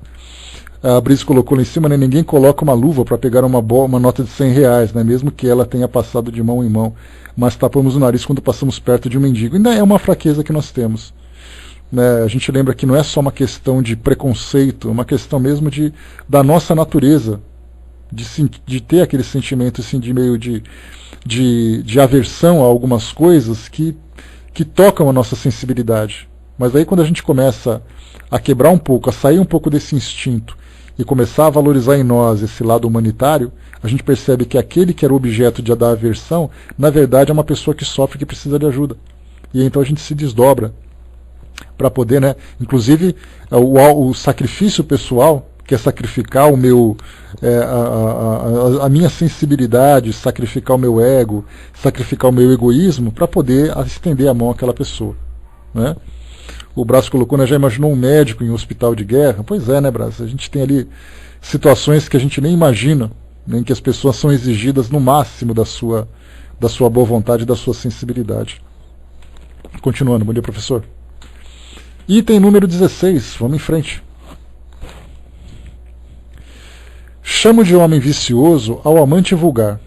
A Brice colocou lá em cima, né? Ninguém coloca uma luva para pegar uma nota de R$100, né? Mesmo que ela tenha passado de mão em mão. Mas tapamos o nariz quando passamos perto de um mendigo. Ainda é uma fraqueza que nós temos. Né? A gente lembra que não é só uma questão de preconceito, é uma questão mesmo da nossa natureza, de ter aquele sentimento assim, de meio de aversão a algumas coisas que tocam a nossa sensibilidade. Mas aí quando a gente começa a quebrar um pouco, a sair um pouco desse instinto e começar a valorizar em nós esse lado humanitário, a gente percebe que aquele que era o objeto da aversão, na verdade é uma pessoa que sofre, que precisa de ajuda. E então a gente se desdobra para poder, né? Inclusive o sacrifício pessoal, que é sacrificar o meu, a minha sensibilidade, sacrificar o meu ego, sacrificar o meu egoísmo, para poder estender a mão àquela pessoa. Né? O Brás colocou, né, já imaginou um médico em um hospital de guerra? Pois é, né, Brás? A gente tem ali situações que a gente nem imagina, né, em que as pessoas são exigidas no máximo da sua boa vontade e da sua sensibilidade. Continuando, bom dia, professor. Item número 16, vamos em frente. Chamo de homem vicioso ao amante vulgar,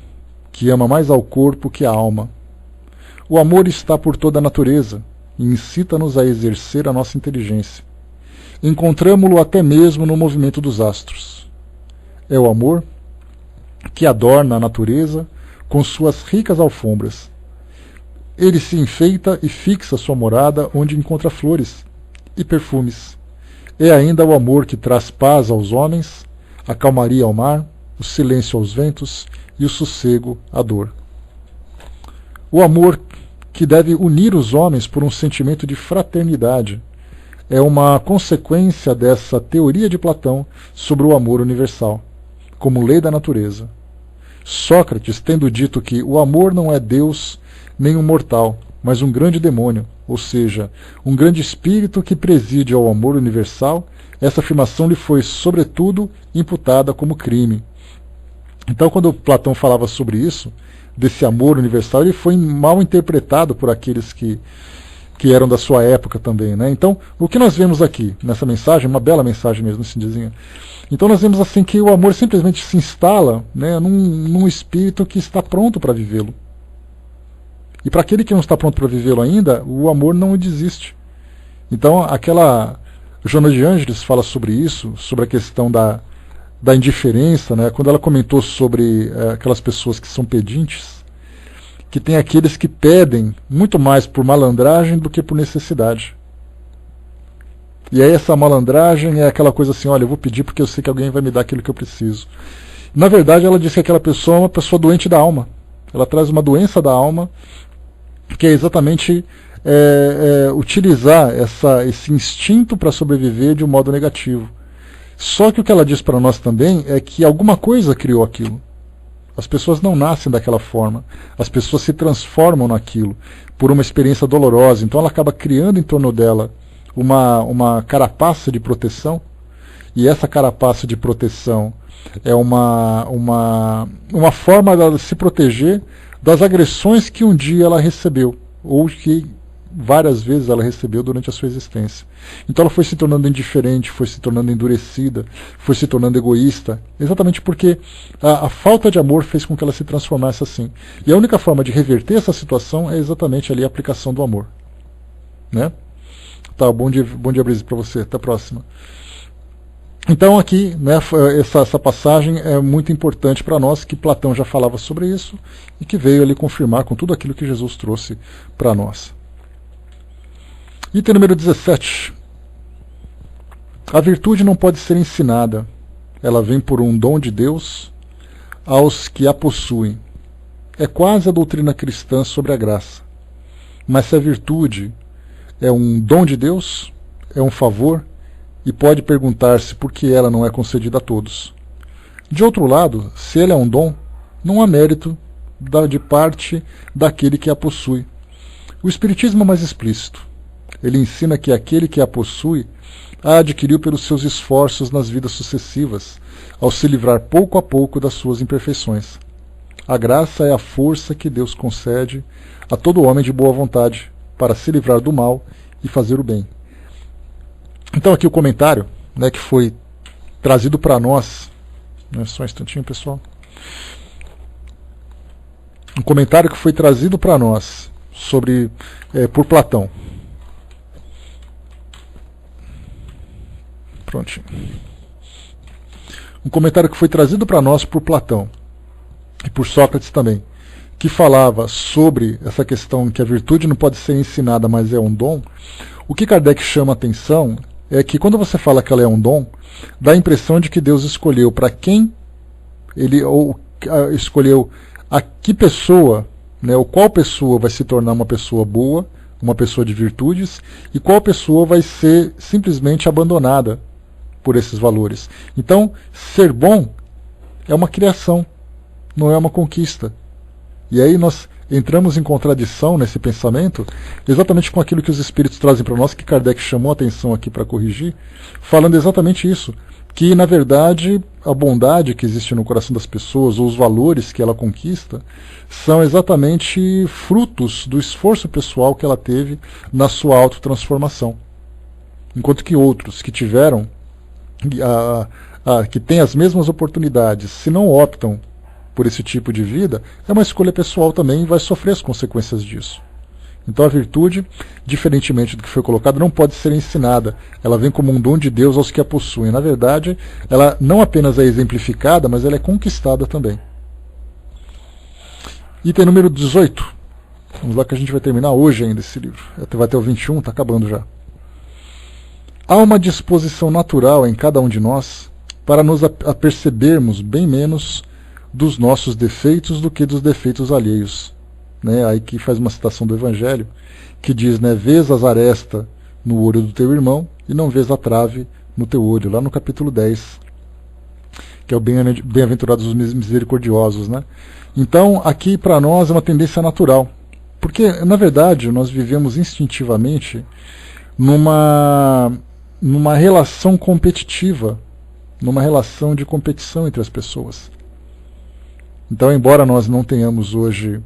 que ama mais ao corpo que à alma. O amor está por toda a natureza e incita-nos a exercer a nossa inteligência. Encontramo-lo até mesmo no movimento dos astros. É o amor que adorna a natureza com suas ricas alfombras. Ele se enfeita e fixa sua morada onde encontra flores e perfumes. É ainda o amor que traz paz aos homens, a calmaria ao mar, o silêncio aos ventos e o sossego à dor. O amor que deve unir os homens por um sentimento de fraternidade é uma consequência dessa teoria de Platão sobre o amor universal, como lei da natureza. Sócrates, tendo dito que o amor não é Deus nem um mortal, mas um grande demônio, ou seja, um grande espírito que preside ao amor universal, essa afirmação lhe foi, sobretudo, imputada como crime. Então, quando Platão falava sobre isso, desse amor universal, ele foi mal interpretado por aqueles que eram da sua época também. Né? Então, o que nós vemos aqui, nessa mensagem, uma bela mensagem mesmo, assim dizia. Então, nós vemos assim que o amor simplesmente se instala, né, num espírito que está pronto para vivê-lo. E para aquele que não está pronto para vivê-lo ainda, o amor não desiste. Então, aquela Joana de Ângeles fala sobre isso, sobre a questão da indiferença, né? Quando ela comentou sobre aquelas pessoas que são pedintes, que tem aqueles que pedem muito mais por malandragem do que por necessidade. E aí essa malandragem é aquela coisa assim, olha, eu vou pedir porque eu sei que alguém vai me dar aquilo que eu preciso. Na verdade, ela disse que aquela pessoa é uma pessoa doente da alma. Ela traz uma doença da alma, que é exatamente utilizar esse instinto para sobreviver de um modo negativo. Só que o que ela diz para nós também é que alguma coisa criou aquilo. As pessoas não nascem daquela forma. As pessoas se transformam naquilo por uma experiência dolorosa. Então ela acaba criando em torno dela uma carapaça de proteção. E essa carapaça de proteção é uma forma de se proteger das agressões que um dia ela recebeu, ou que várias vezes ela recebeu durante a sua existência. Então ela foi se tornando indiferente, foi se tornando endurecida, foi se tornando egoísta, exatamente porque a falta de amor fez com que ela se transformasse assim. E a única forma de reverter essa situação é exatamente ali a aplicação do amor. Né? Tá, bom dia Brise, para você. Até a próxima. Então aqui, né, essa passagem é muito importante para nós, que Platão já falava sobre isso e que veio ali confirmar com tudo aquilo que Jesus trouxe para nós. Item número 17. A virtude não pode ser ensinada. Ela vem por um dom de Deus aos que a possuem. É quase a doutrina cristã sobre a graça. Mas se a virtude é um dom de Deus, é um favor, e pode perguntar-se por que ela não é concedida a todos. De outro lado, se ele é um dom, não há mérito de parte daquele que a possui. O Espiritismo é mais explícito. Ele ensina que aquele que a possui a adquiriu pelos seus esforços nas vidas sucessivas, ao se livrar pouco a pouco das suas imperfeições. A graça é a força que Deus concede a todo homem de boa vontade para se livrar do mal e fazer o bem. Então aqui o comentário, né, que foi trazido para nós, né, só um instantinho, pessoal. Um comentário que foi trazido para nós sobre por Platão. Prontinho. Um comentário que foi trazido para nós por Platão e por Sócrates também, que falava sobre essa questão que a virtude não pode ser ensinada, mas é um dom. O que Kardec chama a atenção é que quando você fala que ela é um dom, dá a impressão de que Deus escolheu para quem ele escolheu a que pessoa, né, ou qual pessoa vai se tornar uma pessoa boa, uma pessoa de virtudes, e qual pessoa vai ser simplesmente abandonada por esses valores. Então, ser bom é uma criação, não é uma conquista. E aí nós entramos em contradição nesse pensamento, exatamente com aquilo que os espíritos trazem para nós, que Kardec chamou a atenção aqui para corrigir, falando exatamente isso, que na verdade a bondade que existe no coração das pessoas, ou os valores que ela conquista, são exatamente frutos do esforço pessoal que ela teve na sua autotransformação. Enquanto que outros que tiveram que têm as mesmas oportunidades, se não optam por esse tipo de vida, é uma escolha pessoal também e vai sofrer as consequências disso. Então a virtude, diferentemente do que foi colocado, não pode ser ensinada. Ela vem como um dom de Deus aos que a possuem. Na verdade, ela não apenas é exemplificada, mas ela é conquistada também. Item número 18. Vamos lá que a gente vai terminar hoje ainda esse livro. Vai até o 21, está acabando já. Há uma disposição natural em cada um de nós para nos apercebermos bem menos dos nossos defeitos do que dos defeitos alheios. Né? Aí que faz uma citação do Evangelho, que diz, né, vês as arestas no olho do teu irmão e não vês a trave no teu olho, lá no capítulo 10, que é o bem-aventurados os misericordiosos. Né? Então, aqui para nós é uma tendência natural, porque, na verdade, nós vivemos instintivamente numa relação competitiva, numa relação de competição entre as pessoas. Então, embora nós não tenhamos hoje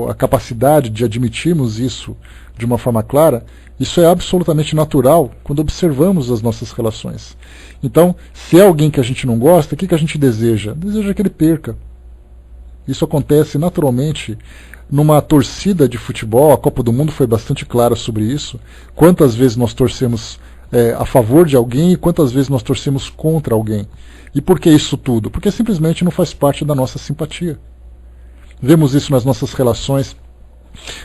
a capacidade de admitirmos isso de uma forma clara, isso é absolutamente natural quando observamos as nossas relações. Então, se é alguém que a gente não gosta, o que a gente deseja? Deseja que ele perca. Isso acontece naturalmente numa torcida de futebol. A Copa do Mundo foi bastante clara sobre isso. Quantas vezes nós torcemos a favor de alguém e quantas vezes nós torcemos contra alguém. E por que isso tudo? Porque simplesmente não faz parte da nossa simpatia. Vemos isso nas nossas relações,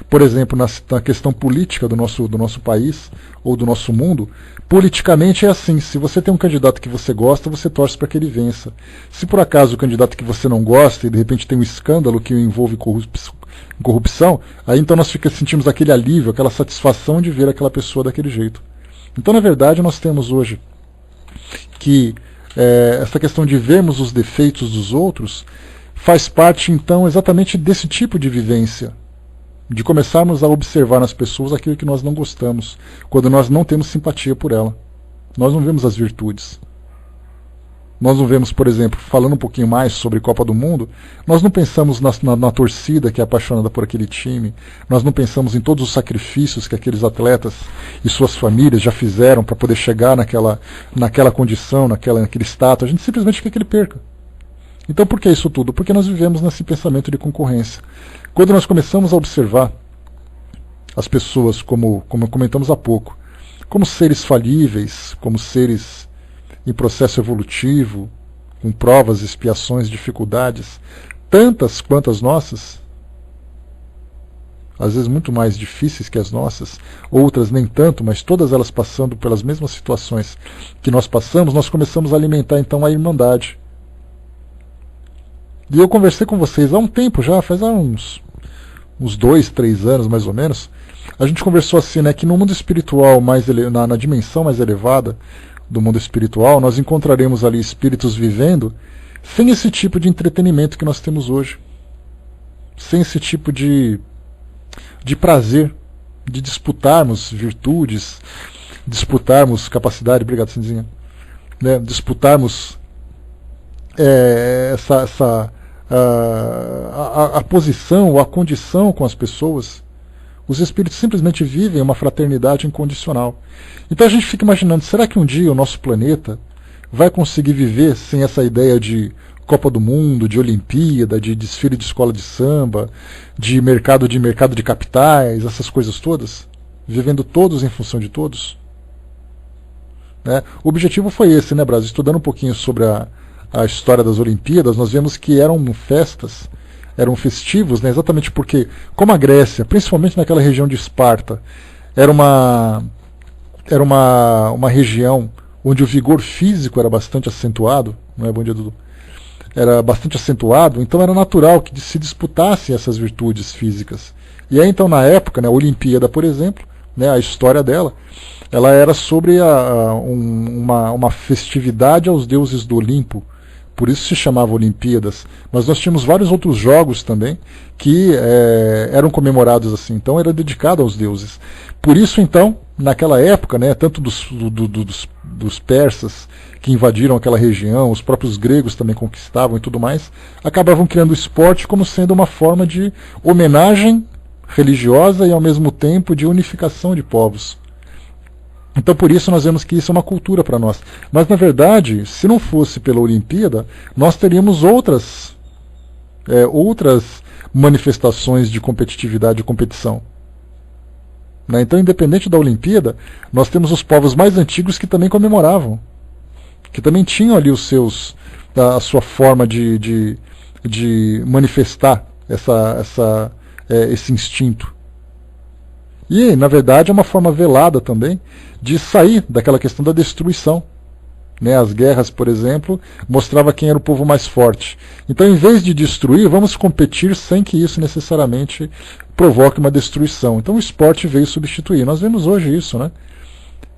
por exemplo, na questão política do nosso país ou do nosso mundo. Politicamente é assim: se você tem um candidato que você gosta, você torce para que ele vença. Se por acaso o candidato que você não gosta e de repente tem um escândalo que envolve corrupção, aí então nós sentimos aquele alívio, aquela satisfação de ver aquela pessoa daquele jeito. Então, na verdade, nós temos hoje que essa questão de vermos os defeitos dos outros faz parte, então, exatamente desse tipo de vivência, de começarmos a observar nas pessoas aquilo que nós não gostamos, quando nós não temos simpatia por ela. Nós não vemos as virtudes. Nós não vemos, por exemplo, falando um pouquinho mais sobre Copa do Mundo, nós não pensamos na torcida que é apaixonada por aquele time, nós não pensamos em todos os sacrifícios que aqueles atletas e suas famílias já fizeram para poder chegar naquela condição, naquele status. A gente simplesmente quer que ele perca. Então por que isso tudo? Porque nós vivemos nesse pensamento de concorrência. Quando nós começamos a observar as pessoas, como comentamos há pouco, como seres falíveis, como seres em processo evolutivo, com provas, expiações, dificuldades, tantas quanto as nossas, às vezes muito mais difíceis que as nossas, outras nem tanto, mas todas elas passando pelas mesmas situações que nós passamos, nós começamos a alimentar então a irmandade. E eu conversei com vocês há um tempo já, faz uns 2, 3 anos mais ou menos. A gente conversou assim, né, que no mundo espiritual, na dimensão mais elevada do mundo espiritual, nós encontraremos ali espíritos vivendo sem esse tipo de entretenimento que nós temos hoje, sem esse tipo de prazer, de disputarmos virtudes, disputarmos capacidade, obrigado, Cinzinha, né, disputarmos a posição ou a condição com as pessoas. Os espíritos simplesmente vivem uma fraternidade incondicional. Então a gente fica imaginando, será que um dia o nosso planeta vai conseguir viver sem essa ideia de Copa do Mundo, de Olimpíada, de desfile de escola de samba, de mercado de capitais, essas coisas todas? Vivendo todos em função de todos? Né? O objetivo foi esse, né, Brasil? Estudando um pouquinho sobre a história das Olimpíadas, nós vemos que eram festas, eram festivos, né, exatamente porque, como a Grécia, principalmente naquela região de Esparta, era uma região onde o vigor físico era bastante acentuado, não é, bom dia, Dudu? Era bastante acentuado, então era natural que se disputassem essas virtudes físicas. E aí, então, na época, né, a Olimpíada, por exemplo, né, a história dela, ela era sobre uma festividade aos deuses do Olimpo. Por isso se chamava Olimpíadas. Mas nós tínhamos vários outros jogos também que eram comemorados assim. Então era dedicado aos deuses. Por isso, então, naquela época, né, tanto dos persas que invadiram aquela região, os próprios gregos também conquistavam e tudo mais, acabavam criando o esporte como sendo uma forma de homenagem religiosa e ao mesmo tempo de unificação de povos. Então por isso nós vemos que isso é uma cultura para nós. Mas na verdade, se não fosse pela Olimpíada, nós teríamos outras manifestações de competitividade e competição. Né? Então, independente da Olimpíada, nós temos os povos mais antigos que também comemoravam, que também tinham ali a sua forma de manifestar esse instinto. E, na verdade, é uma forma velada também de sair daquela questão da destruição. Né? As guerras, por exemplo, mostrava quem era o povo mais forte. Então, em vez de destruir, vamos competir sem que isso necessariamente provoque uma destruição. Então, o esporte veio substituir. Nós vemos hoje isso, né?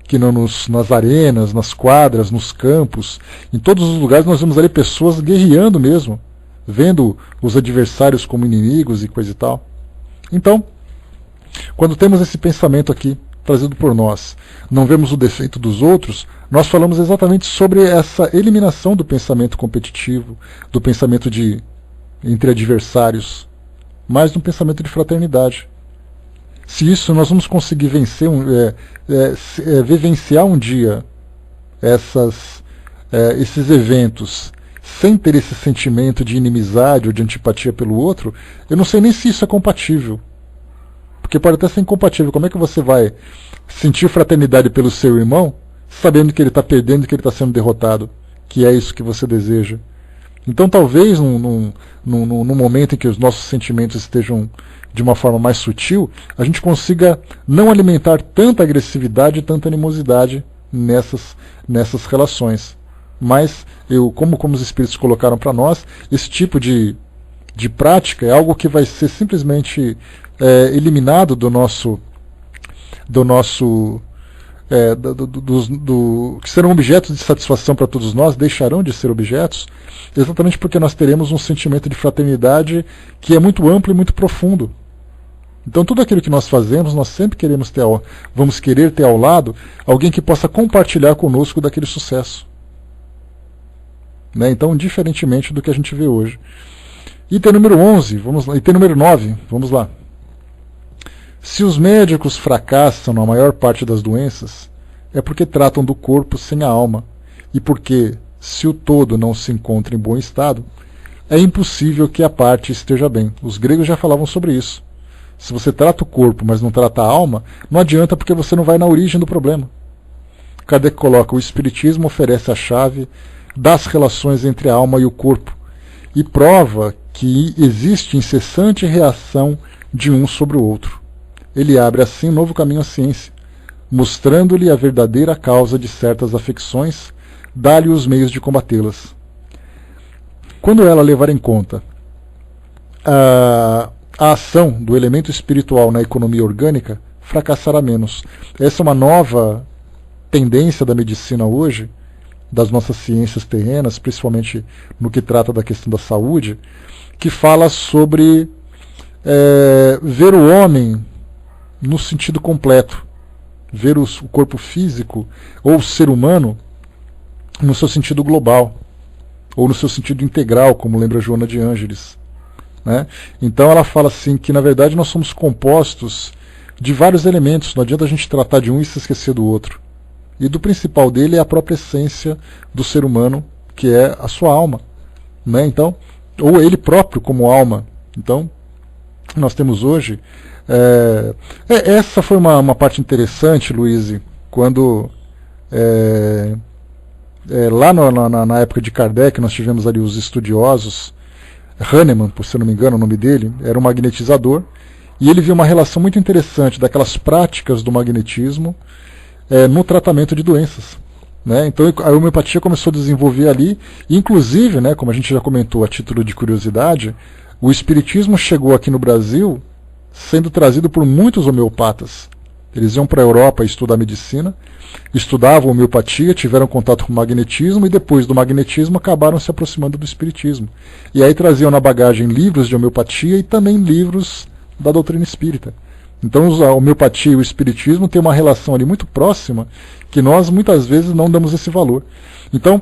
Que nas arenas, nas quadras, nos campos, em todos os lugares nós vemos ali pessoas guerreando mesmo, vendo os adversários como inimigos e coisa e tal. Então, quando temos esse pensamento aqui, trazido por nós, não vemos o defeito dos outros, nós falamos exatamente sobre essa eliminação do pensamento competitivo, do pensamento entre adversários, mas do pensamento de fraternidade. Se isso nós vamos conseguir vivenciar um dia esses eventos sem ter esse sentimento de inimizade ou de antipatia pelo outro, eu não sei nem se isso é compatível. Porque pode até ser incompatível. Como é que você vai sentir fraternidade pelo seu irmão, sabendo que ele está perdendo e que ele está sendo derrotado? Que é isso que você deseja. Então talvez num momento em que os nossos sentimentos estejam de uma forma mais sutil, a gente consiga não alimentar tanta agressividade e tanta animosidade nessas relações. Mas, como os espíritos colocaram para nós, esse tipo de prática é algo que vai ser simplesmente eliminado que serão objetos de satisfação para todos nós, deixarão de ser objetos, exatamente porque nós teremos um sentimento de fraternidade que é muito amplo e muito profundo. Então tudo aquilo que nós fazemos, nós sempre vamos querer ter ao lado alguém que possa compartilhar conosco daquele sucesso. Né? Então, diferentemente do que a gente vê hoje. Item número 11, item número 9, vamos lá. Se os médicos fracassam na maior parte das doenças, é porque tratam do corpo sem a alma, e porque, se o todo não se encontra em bom estado, é impossível que a parte esteja bem. Os gregos já falavam sobre isso. Se você trata o corpo, mas não trata a alma, não adianta, porque você não vai na origem do problema. Kardec coloca: o Espiritismo oferece a chave das relações entre a alma e o corpo, e prova que existe incessante reação de um sobre o outro. Ele abre assim um novo caminho à ciência, mostrando-lhe a verdadeira causa de certas afecções, dá-lhe os meios de combatê-las. Quando ela levar em conta a ação do elemento espiritual na economia orgânica, fracassará menos. Essa é uma nova tendência da medicina hoje, das nossas ciências terrenas, principalmente no que trata da questão da saúde, que fala sobre ver o homem no sentido completo, ver o corpo físico ou o ser humano no seu sentido global, ou no seu sentido integral, como lembra Joana de Ângeles, né? Então ela fala assim que na verdade nós somos compostos de vários elementos, não adianta a gente tratar de um e se esquecer do outro. E do principal dele é a própria essência do ser humano, que é a sua alma, né? Então, ou ele próprio como alma. Então, nós temos hoje... essa foi uma parte interessante, Luiz, quando lá na época de Kardec nós tivemos ali os estudiosos. Hahnemann, por se não me engano o nome dele, era um magnetizador, e ele viu uma relação muito interessante daquelas práticas do magnetismo no tratamento de doenças, né? Então a homeopatia começou a desenvolver ali, inclusive, né, como a gente já comentou a título de curiosidade, o espiritismo chegou aqui no Brasil sendo trazido por muitos homeopatas. Eles iam para a Europa estudar medicina, estudavam homeopatia, tiveram contato com o magnetismo e depois do magnetismo acabaram se aproximando do espiritismo. E aí traziam na bagagem livros de homeopatia e também livros da doutrina espírita. Então a homeopatia e o espiritismo têm uma relação ali muito próxima que nós muitas vezes não damos esse valor. Então,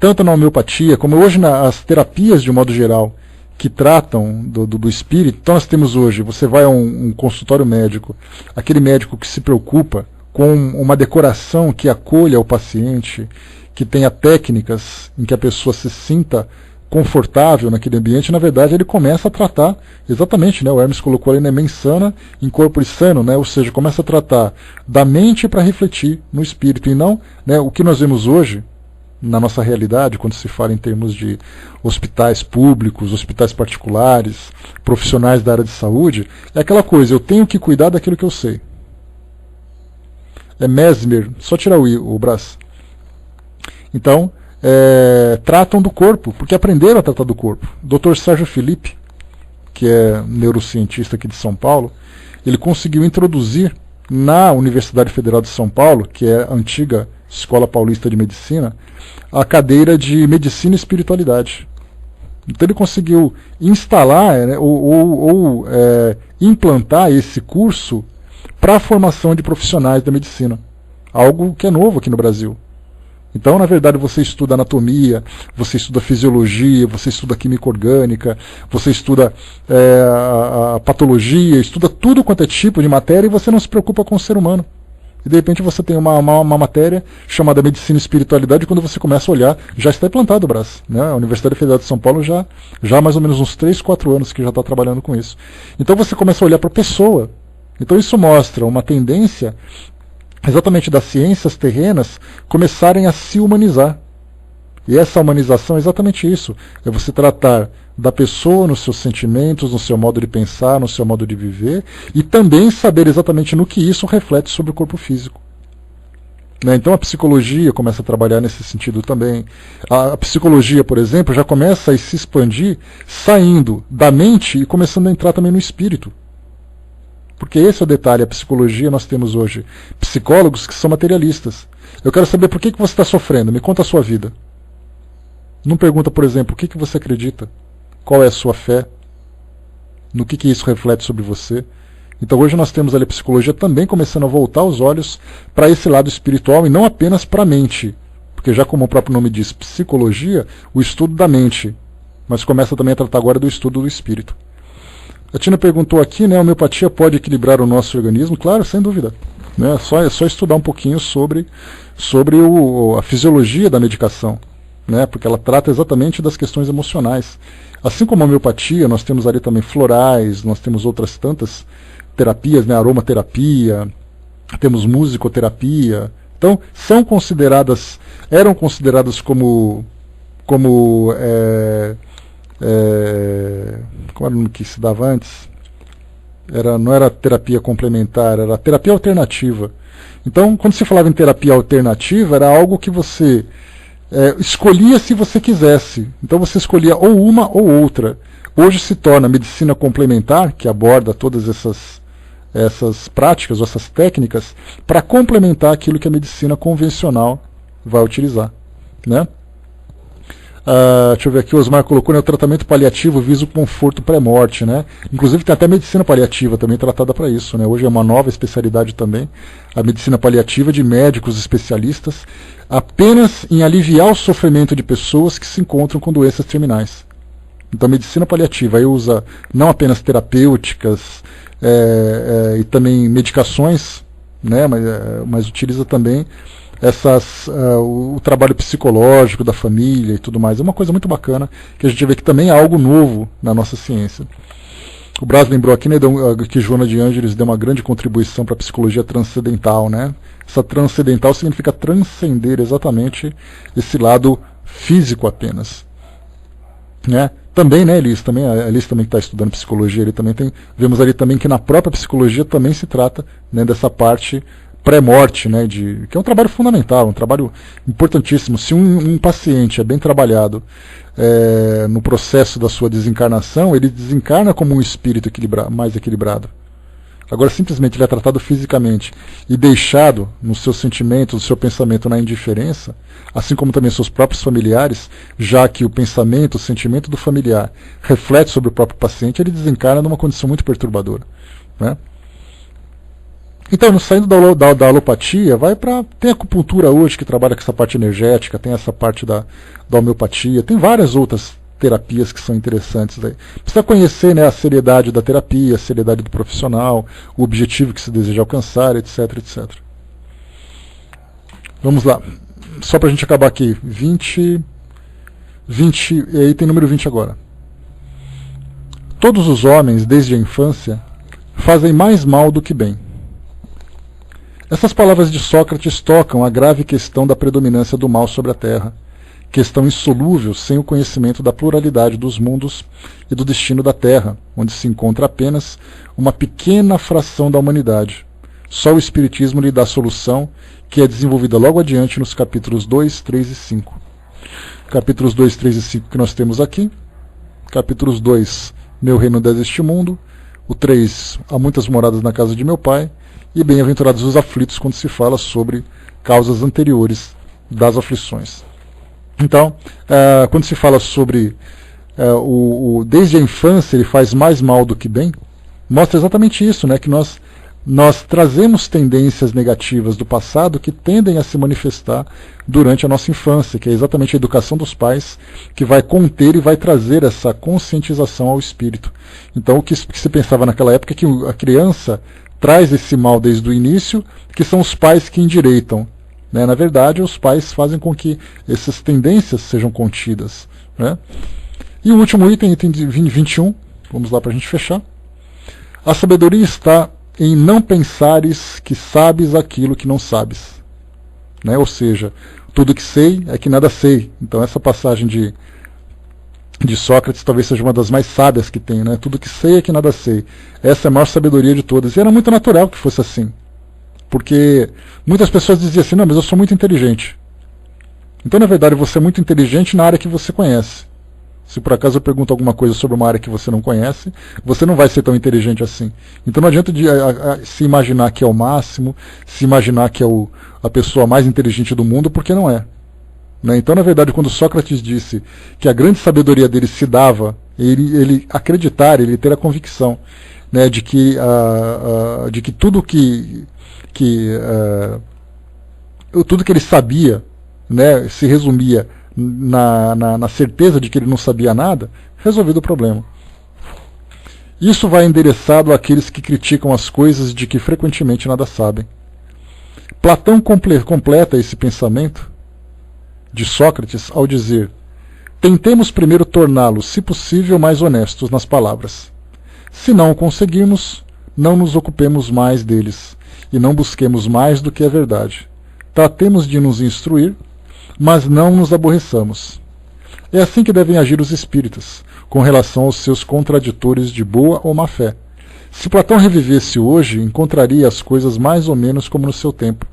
tanto na homeopatia como hoje nas terapias de um modo geral, que tratam do espírito. Então nós temos hoje, você vai a um consultório médico, aquele médico que se preocupa com uma decoração que acolha o paciente, que tenha técnicas em que a pessoa se sinta confortável naquele ambiente, na verdade ele começa a tratar exatamente, né, o Hermes colocou ali, né, mens sana in corpore sano, né, ou seja, começa a tratar da mente para refletir no espírito, e não, né, o que nós vemos hoje na nossa realidade, quando se fala em termos de hospitais públicos, hospitais particulares, profissionais da área de saúde, é aquela coisa, eu tenho que cuidar daquilo que eu sei. É Mesmer, só tirar o braço. Então, tratam do corpo, porque aprenderam a tratar do corpo. O Dr. Sérgio Felipe, que é neurocientista aqui de São Paulo, ele conseguiu introduzir na Universidade Federal de São Paulo, que é a antiga Escola Paulista de Medicina, a cadeira de Medicina e Espiritualidade. Então ele conseguiu instalar ou implantar esse curso para a formação de profissionais da medicina. Algo que é novo aqui no Brasil. Então, na verdade, você estuda anatomia, você estuda fisiologia, você estuda química orgânica, você estuda a patologia, estuda tudo quanto é tipo de matéria e você não se preocupa com o ser humano. E de repente você tem uma matéria chamada Medicina e Espiritualidade, e quando você começa a olhar, já está implantado o braço, né? A Universidade Federal de São Paulo já há mais ou menos uns 3, 4 anos que já está trabalhando com isso. Então você começa a olhar para a pessoa. Então isso mostra uma tendência exatamente das ciências terrenas começarem a se humanizar. E essa humanização é exatamente isso. É você tratar da pessoa nos seus sentimentos, no seu modo de pensar, no seu modo de viver, e também saber exatamente no que isso reflete sobre o corpo físico. Então a psicologia começa a trabalhar nesse sentido também. A psicologia, por exemplo, já começa a se expandir, saindo da mente e começando a entrar também no espírito. Porque esse é o detalhe, a psicologia, nós temos hoje psicólogos que são materialistas. Eu quero saber por que você está sofrendo, me conta a sua vida. Não pergunta, por exemplo, o que você acredita, qual é a sua fé, no que isso reflete sobre você. Então hoje nós temos ali a psicologia também começando a voltar os olhos para esse lado espiritual e não apenas para a mente. Porque já como o próprio nome diz, psicologia, o estudo da mente. Mas começa também a tratar agora do estudo do espírito. A Tina perguntou aqui, né, a homeopatia pode equilibrar o nosso organismo? Claro, sem dúvida. Né, é só estudar um pouquinho sobre a fisiologia da medicação, né, porque ela trata exatamente das questões emocionais. Assim como a homeopatia, nós temos ali também florais, nós temos outras tantas terapias, né, aromaterapia, temos musicoterapia. Então, eram consideradas como como era o nome que se dava antes? Não era terapia complementar, era terapia alternativa. Então, quando se falava em terapia alternativa, era algo que você escolhia se você quisesse. Então você escolhia ou uma ou outra. Hoje se torna medicina complementar, que aborda todas essas práticas, essas técnicas, para complementar aquilo que a medicina convencional vai utilizar. né? Deixa eu ver aqui, o Osmar colocou, né, o tratamento paliativo visa o conforto pré-morte, né? Inclusive tem até medicina paliativa também tratada para isso, né? Hoje é uma nova especialidade também, a medicina paliativa de médicos especialistas, apenas em aliviar o sofrimento de pessoas que se encontram com doenças terminais. Então a medicina paliativa aí usa não apenas terapêuticas e também medicações, né? Mas utiliza também o trabalho psicológico da família e tudo mais. É uma coisa muito bacana, que a gente vê que também é algo novo na nossa ciência. O Braz lembrou aqui, né, que Joana de Ângeles deu uma grande contribuição para a psicologia transcendental, né? Essa transcendental significa transcender exatamente esse lado físico apenas, né? Também, né, Elis, a Elis também está estudando psicologia, vemos ali também que na própria psicologia também se trata, né, dessa parte pré-morte, né, que é um trabalho fundamental, um trabalho importantíssimo. Se um paciente é bem trabalhado no processo da sua desencarnação, ele desencarna como um espírito mais equilibrado. Agora, simplesmente ele é tratado fisicamente e deixado nos seus sentimentos, no seu pensamento na indiferença, assim como também seus próprios familiares, já que o pensamento, o sentimento do familiar reflete sobre o próprio paciente, ele desencarna numa condição muito perturbadora, né? Então, saindo da alopatia, tem a acupuntura hoje que trabalha com essa parte energética, tem essa parte da homeopatia, tem várias outras terapias que são interessantes aí. Precisa conhecer, né, a seriedade da terapia, a seriedade do profissional, o objetivo que se deseja alcançar, etc, etc. Vamos lá. Só para a gente acabar aqui. 20, e aí tem número 20 agora. Todos os homens, desde a infância, fazem mais mal do que bem. Essas palavras de Sócrates tocam a grave questão da predominância do mal sobre a Terra, questão insolúvel sem o conhecimento da pluralidade dos mundos e do destino da Terra, onde se encontra apenas uma pequena fração da humanidade. Só o Espiritismo lhe dá a solução, que é desenvolvida logo adiante nos capítulos 2, 3 e 5. Capítulos 2, 3 e 5 que nós temos aqui. Capítulos 2, Meu reino deste mundo. O 3, Há muitas moradas na casa de meu pai. E bem-aventurados os aflitos, quando se fala sobre causas anteriores das aflições. Então, quando se fala sobre desde a infância ele faz mais mal do que bem, mostra exatamente isso, né? Que nós trazemos tendências negativas do passado que tendem a se manifestar durante a nossa infância, que é exatamente a educação dos pais que vai conter e vai trazer essa conscientização ao espírito. Então, o que se pensava naquela época é que a criança traz esse mal desde o início, que são os pais que endireitam, né? Na verdade, os pais fazem com que essas tendências sejam contidas, né? E o último item 21, vamos lá para a gente fechar. A sabedoria está em não pensares que sabes aquilo que não sabes, né? Ou seja, tudo que sei é que nada sei. Então essa passagem de Sócrates talvez seja uma das mais sábias que tem, né? Tudo que sei é que nada sei. Essa é a maior sabedoria de todas. E era muito natural que fosse assim. Porque muitas pessoas diziam assim, não, mas eu sou muito inteligente. Então, na verdade, você é muito inteligente na área que você conhece. Se por acaso eu pergunto alguma coisa sobre uma área que você não conhece, você não vai ser tão inteligente assim. Então não adianta se imaginar que é o máximo, se imaginar que é a pessoa mais inteligente do mundo, porque não é. Então, na verdade, quando Sócrates disse que a grande sabedoria dele se dava, ele acreditar, ele ter a convicção, né, de que tudo tudo que ele sabia, né, se resumia na certeza de que ele não sabia nada, resolvido o problema. Isso vai endereçado àqueles que criticam as coisas de que frequentemente nada sabem. Platão completa esse pensamento de Sócrates ao dizer: tentemos primeiro torná-los, se possível, mais honestos nas palavras. Se não o conseguirmos, não nos ocupemos mais deles, e não busquemos mais do que a verdade. Tratemos de nos instruir, mas não nos aborreçamos. É assim que devem agir os espíritas, com relação aos seus contraditores de boa ou má fé. Se Platão revivesse hoje, encontraria as coisas mais ou menos como no seu tempo,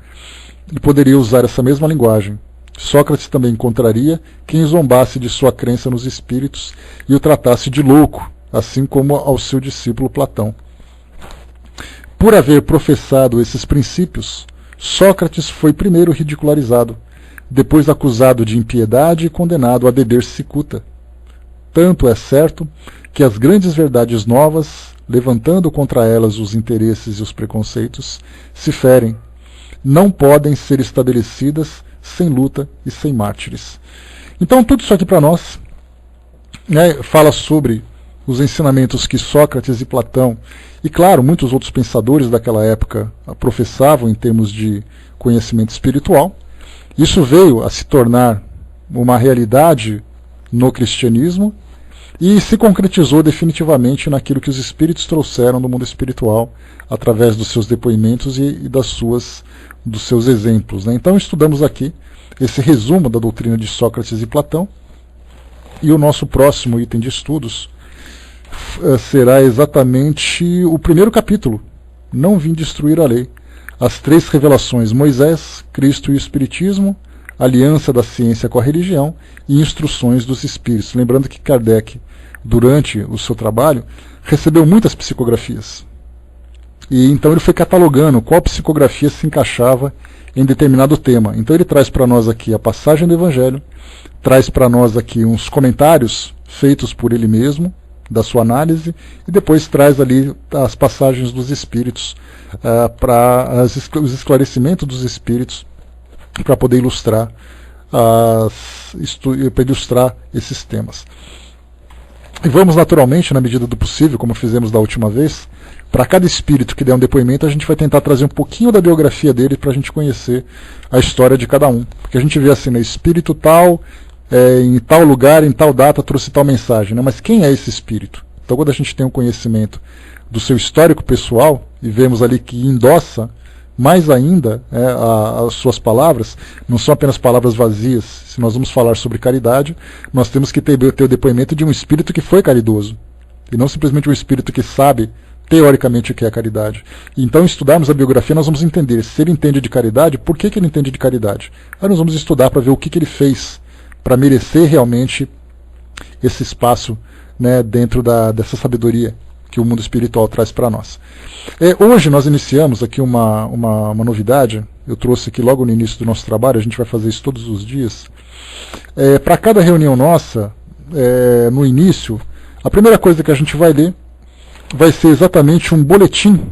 e poderia usar essa mesma linguagem. Sócrates também encontraria quem zombasse de sua crença nos espíritos e o tratasse de louco, assim como ao seu discípulo Platão. Por haver professado esses princípios, Sócrates foi primeiro ridicularizado, depois acusado de impiedade e condenado a beber cicuta. Tanto é certo que as grandes verdades novas, levantando contra elas os interesses e os preconceitos, se ferem. Não podem ser estabelecidas sem luta e sem mártires. Então tudo isso aqui para nós, né, fala sobre os ensinamentos que Sócrates e Platão, e claro, muitos outros pensadores daquela época professavam em termos de conhecimento espiritual. Isso veio a se tornar uma realidade no cristianismo e se concretizou definitivamente naquilo que os espíritos trouxeram do mundo espiritual através dos seus depoimentos e dos seus exemplos, né? Então estudamos aqui esse resumo da doutrina de Sócrates e Platão, e o nosso próximo item de estudos será exatamente o primeiro capítulo, Não Vim Destruir a Lei, as três revelações: Moisés, Cristo e o Espiritismo, aliança da ciência com a religião e instruções dos espíritos. Lembrando que Kardec, durante o seu trabalho, recebeu muitas psicografias. E então ele foi catalogando qual psicografia se encaixava em determinado tema. Então ele traz para nós aqui a passagem do Evangelho, traz para nós aqui uns comentários feitos por ele mesmo, da sua análise, e depois traz ali as passagens dos espíritos, para os esclarecimentos dos espíritos, para poder ilustrar esses temas. E vamos naturalmente, na medida do possível, como fizemos da última vez, para cada espírito que der um depoimento, a gente vai tentar trazer um pouquinho da biografia dele para a gente conhecer a história de cada um. Porque a gente vê assim, né, espírito tal, em tal lugar, em tal data, trouxe tal mensagem, né? Mas quem é esse espírito? Então, quando a gente tem um conhecimento do seu histórico pessoal, e vemos ali que endossa mais ainda as suas palavras, não são apenas palavras vazias. Se nós vamos falar sobre caridade, nós temos que ter o depoimento de um espírito que foi caridoso, e não simplesmente um espírito que sabe teoricamente o que é caridade. Então, estudarmos a biografia, nós vamos entender se ele entende de caridade, por que ele entende de caridade. Aí nós vamos estudar para ver o que ele fez para merecer realmente esse espaço, né, dentro dessa sabedoria que o mundo espiritual traz para nós. Hoje nós iniciamos aqui uma novidade. Eu trouxe aqui logo no início do nosso trabalho, a gente vai fazer isso todos os dias. Para cada reunião nossa, no início, a primeira coisa que a gente vai ler vai ser exatamente um boletim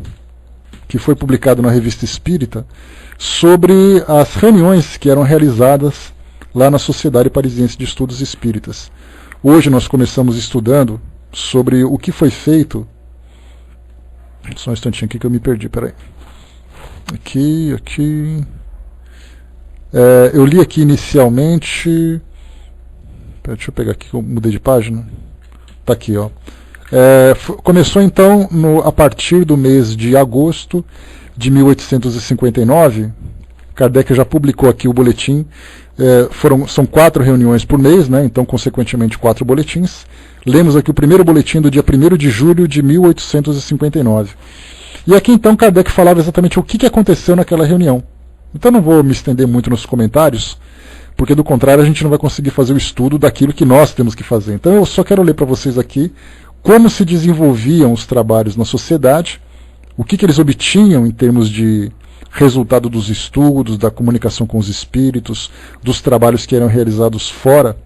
que foi publicado na Revista Espírita sobre as reuniões que eram realizadas lá na Sociedade Parisiense de Estudos Espíritas. Hoje nós começamos estudando sobre o que foi feito. Só um instantinho aqui que eu me perdi, peraí. Aqui. Eu li aqui inicialmente. Deixa eu pegar aqui que eu mudei de página. Está aqui, ó. Começou então a partir do mês de agosto de 1859. Kardec já publicou aqui o boletim. São 4 reuniões por mês, né? Então, consequentemente, 4 boletins. Lemos aqui o primeiro boletim do dia 1º de julho de 1859. E aqui, então, Kardec falava exatamente o que aconteceu naquela reunião. Então, não vou me estender muito nos comentários, porque, do contrário, a gente não vai conseguir fazer o estudo daquilo que nós temos que fazer. Então, eu só quero ler para vocês aqui como se desenvolviam os trabalhos na sociedade, o que eles obtinham em termos de resultado dos estudos, da comunicação com os espíritos, dos trabalhos que eram realizados fora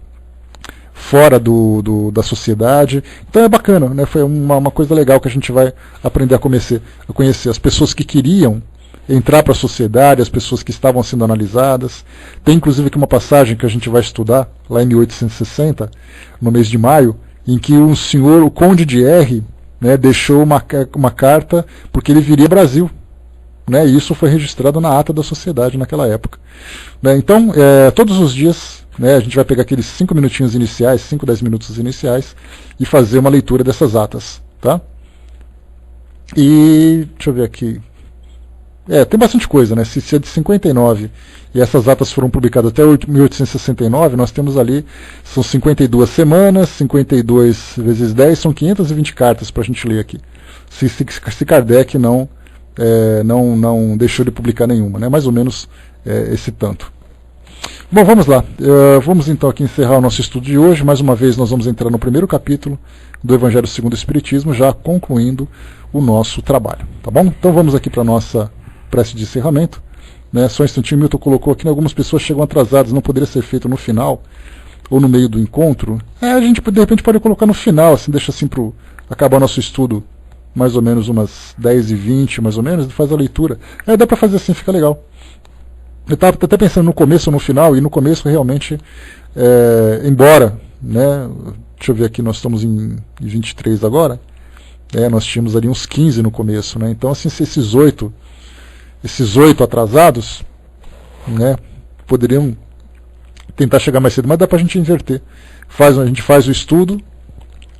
da sociedade. Então é bacana, né? Foi uma coisa legal que a gente vai aprender a conhecer as pessoas que queriam entrar para a sociedade, as pessoas que estavam sendo analisadas. Tem inclusive aqui uma passagem que a gente vai estudar lá em 1860, no mês de maio, em que um senhor, o Conde de R, né, deixou uma carta porque ele viria ao Brasil. Né, e isso foi registrado na ata da sociedade naquela época. Né, então, todos os dias, né, a gente vai pegar aqueles 5 minutinhos iniciais, 5, 10 minutos iniciais, e fazer uma leitura dessas atas. Tá? E, deixa eu ver aqui. Tem bastante coisa, né? Se é de 59 e essas atas foram publicadas até 1869, nós temos ali, são 52 semanas, 52 vezes 10, são 520 cartas para a gente ler aqui. Se Kardec não deixou de publicar nenhuma, né? Mais ou menos esse tanto. Bom, vamos lá. Vamos então aqui encerrar o nosso estudo de hoje. Mais uma vez nós vamos entrar no primeiro capítulo do Evangelho segundo o Espiritismo, já concluindo o nosso trabalho. Tá bom? Então vamos aqui para a nossa prece de encerramento. né? Só um instantinho, Milton colocou aqui, né, algumas pessoas chegam atrasadas, não poderia ser feito no final ou no meio do encontro. A gente de repente pode colocar no final, assim, deixa assim para acabar nosso estudo mais ou menos umas 10h20, mais ou menos, faz a leitura. Dá para fazer assim, fica legal. Eu estava até pensando no começo ou no final, e no começo realmente, embora, né, deixa eu ver aqui, nós estamos em 23 agora, nós tínhamos ali uns 15 no começo, né, então assim, se esses 8 atrasados, né, poderiam tentar chegar mais cedo, mas dá para a gente inverter. A gente faz o estudo,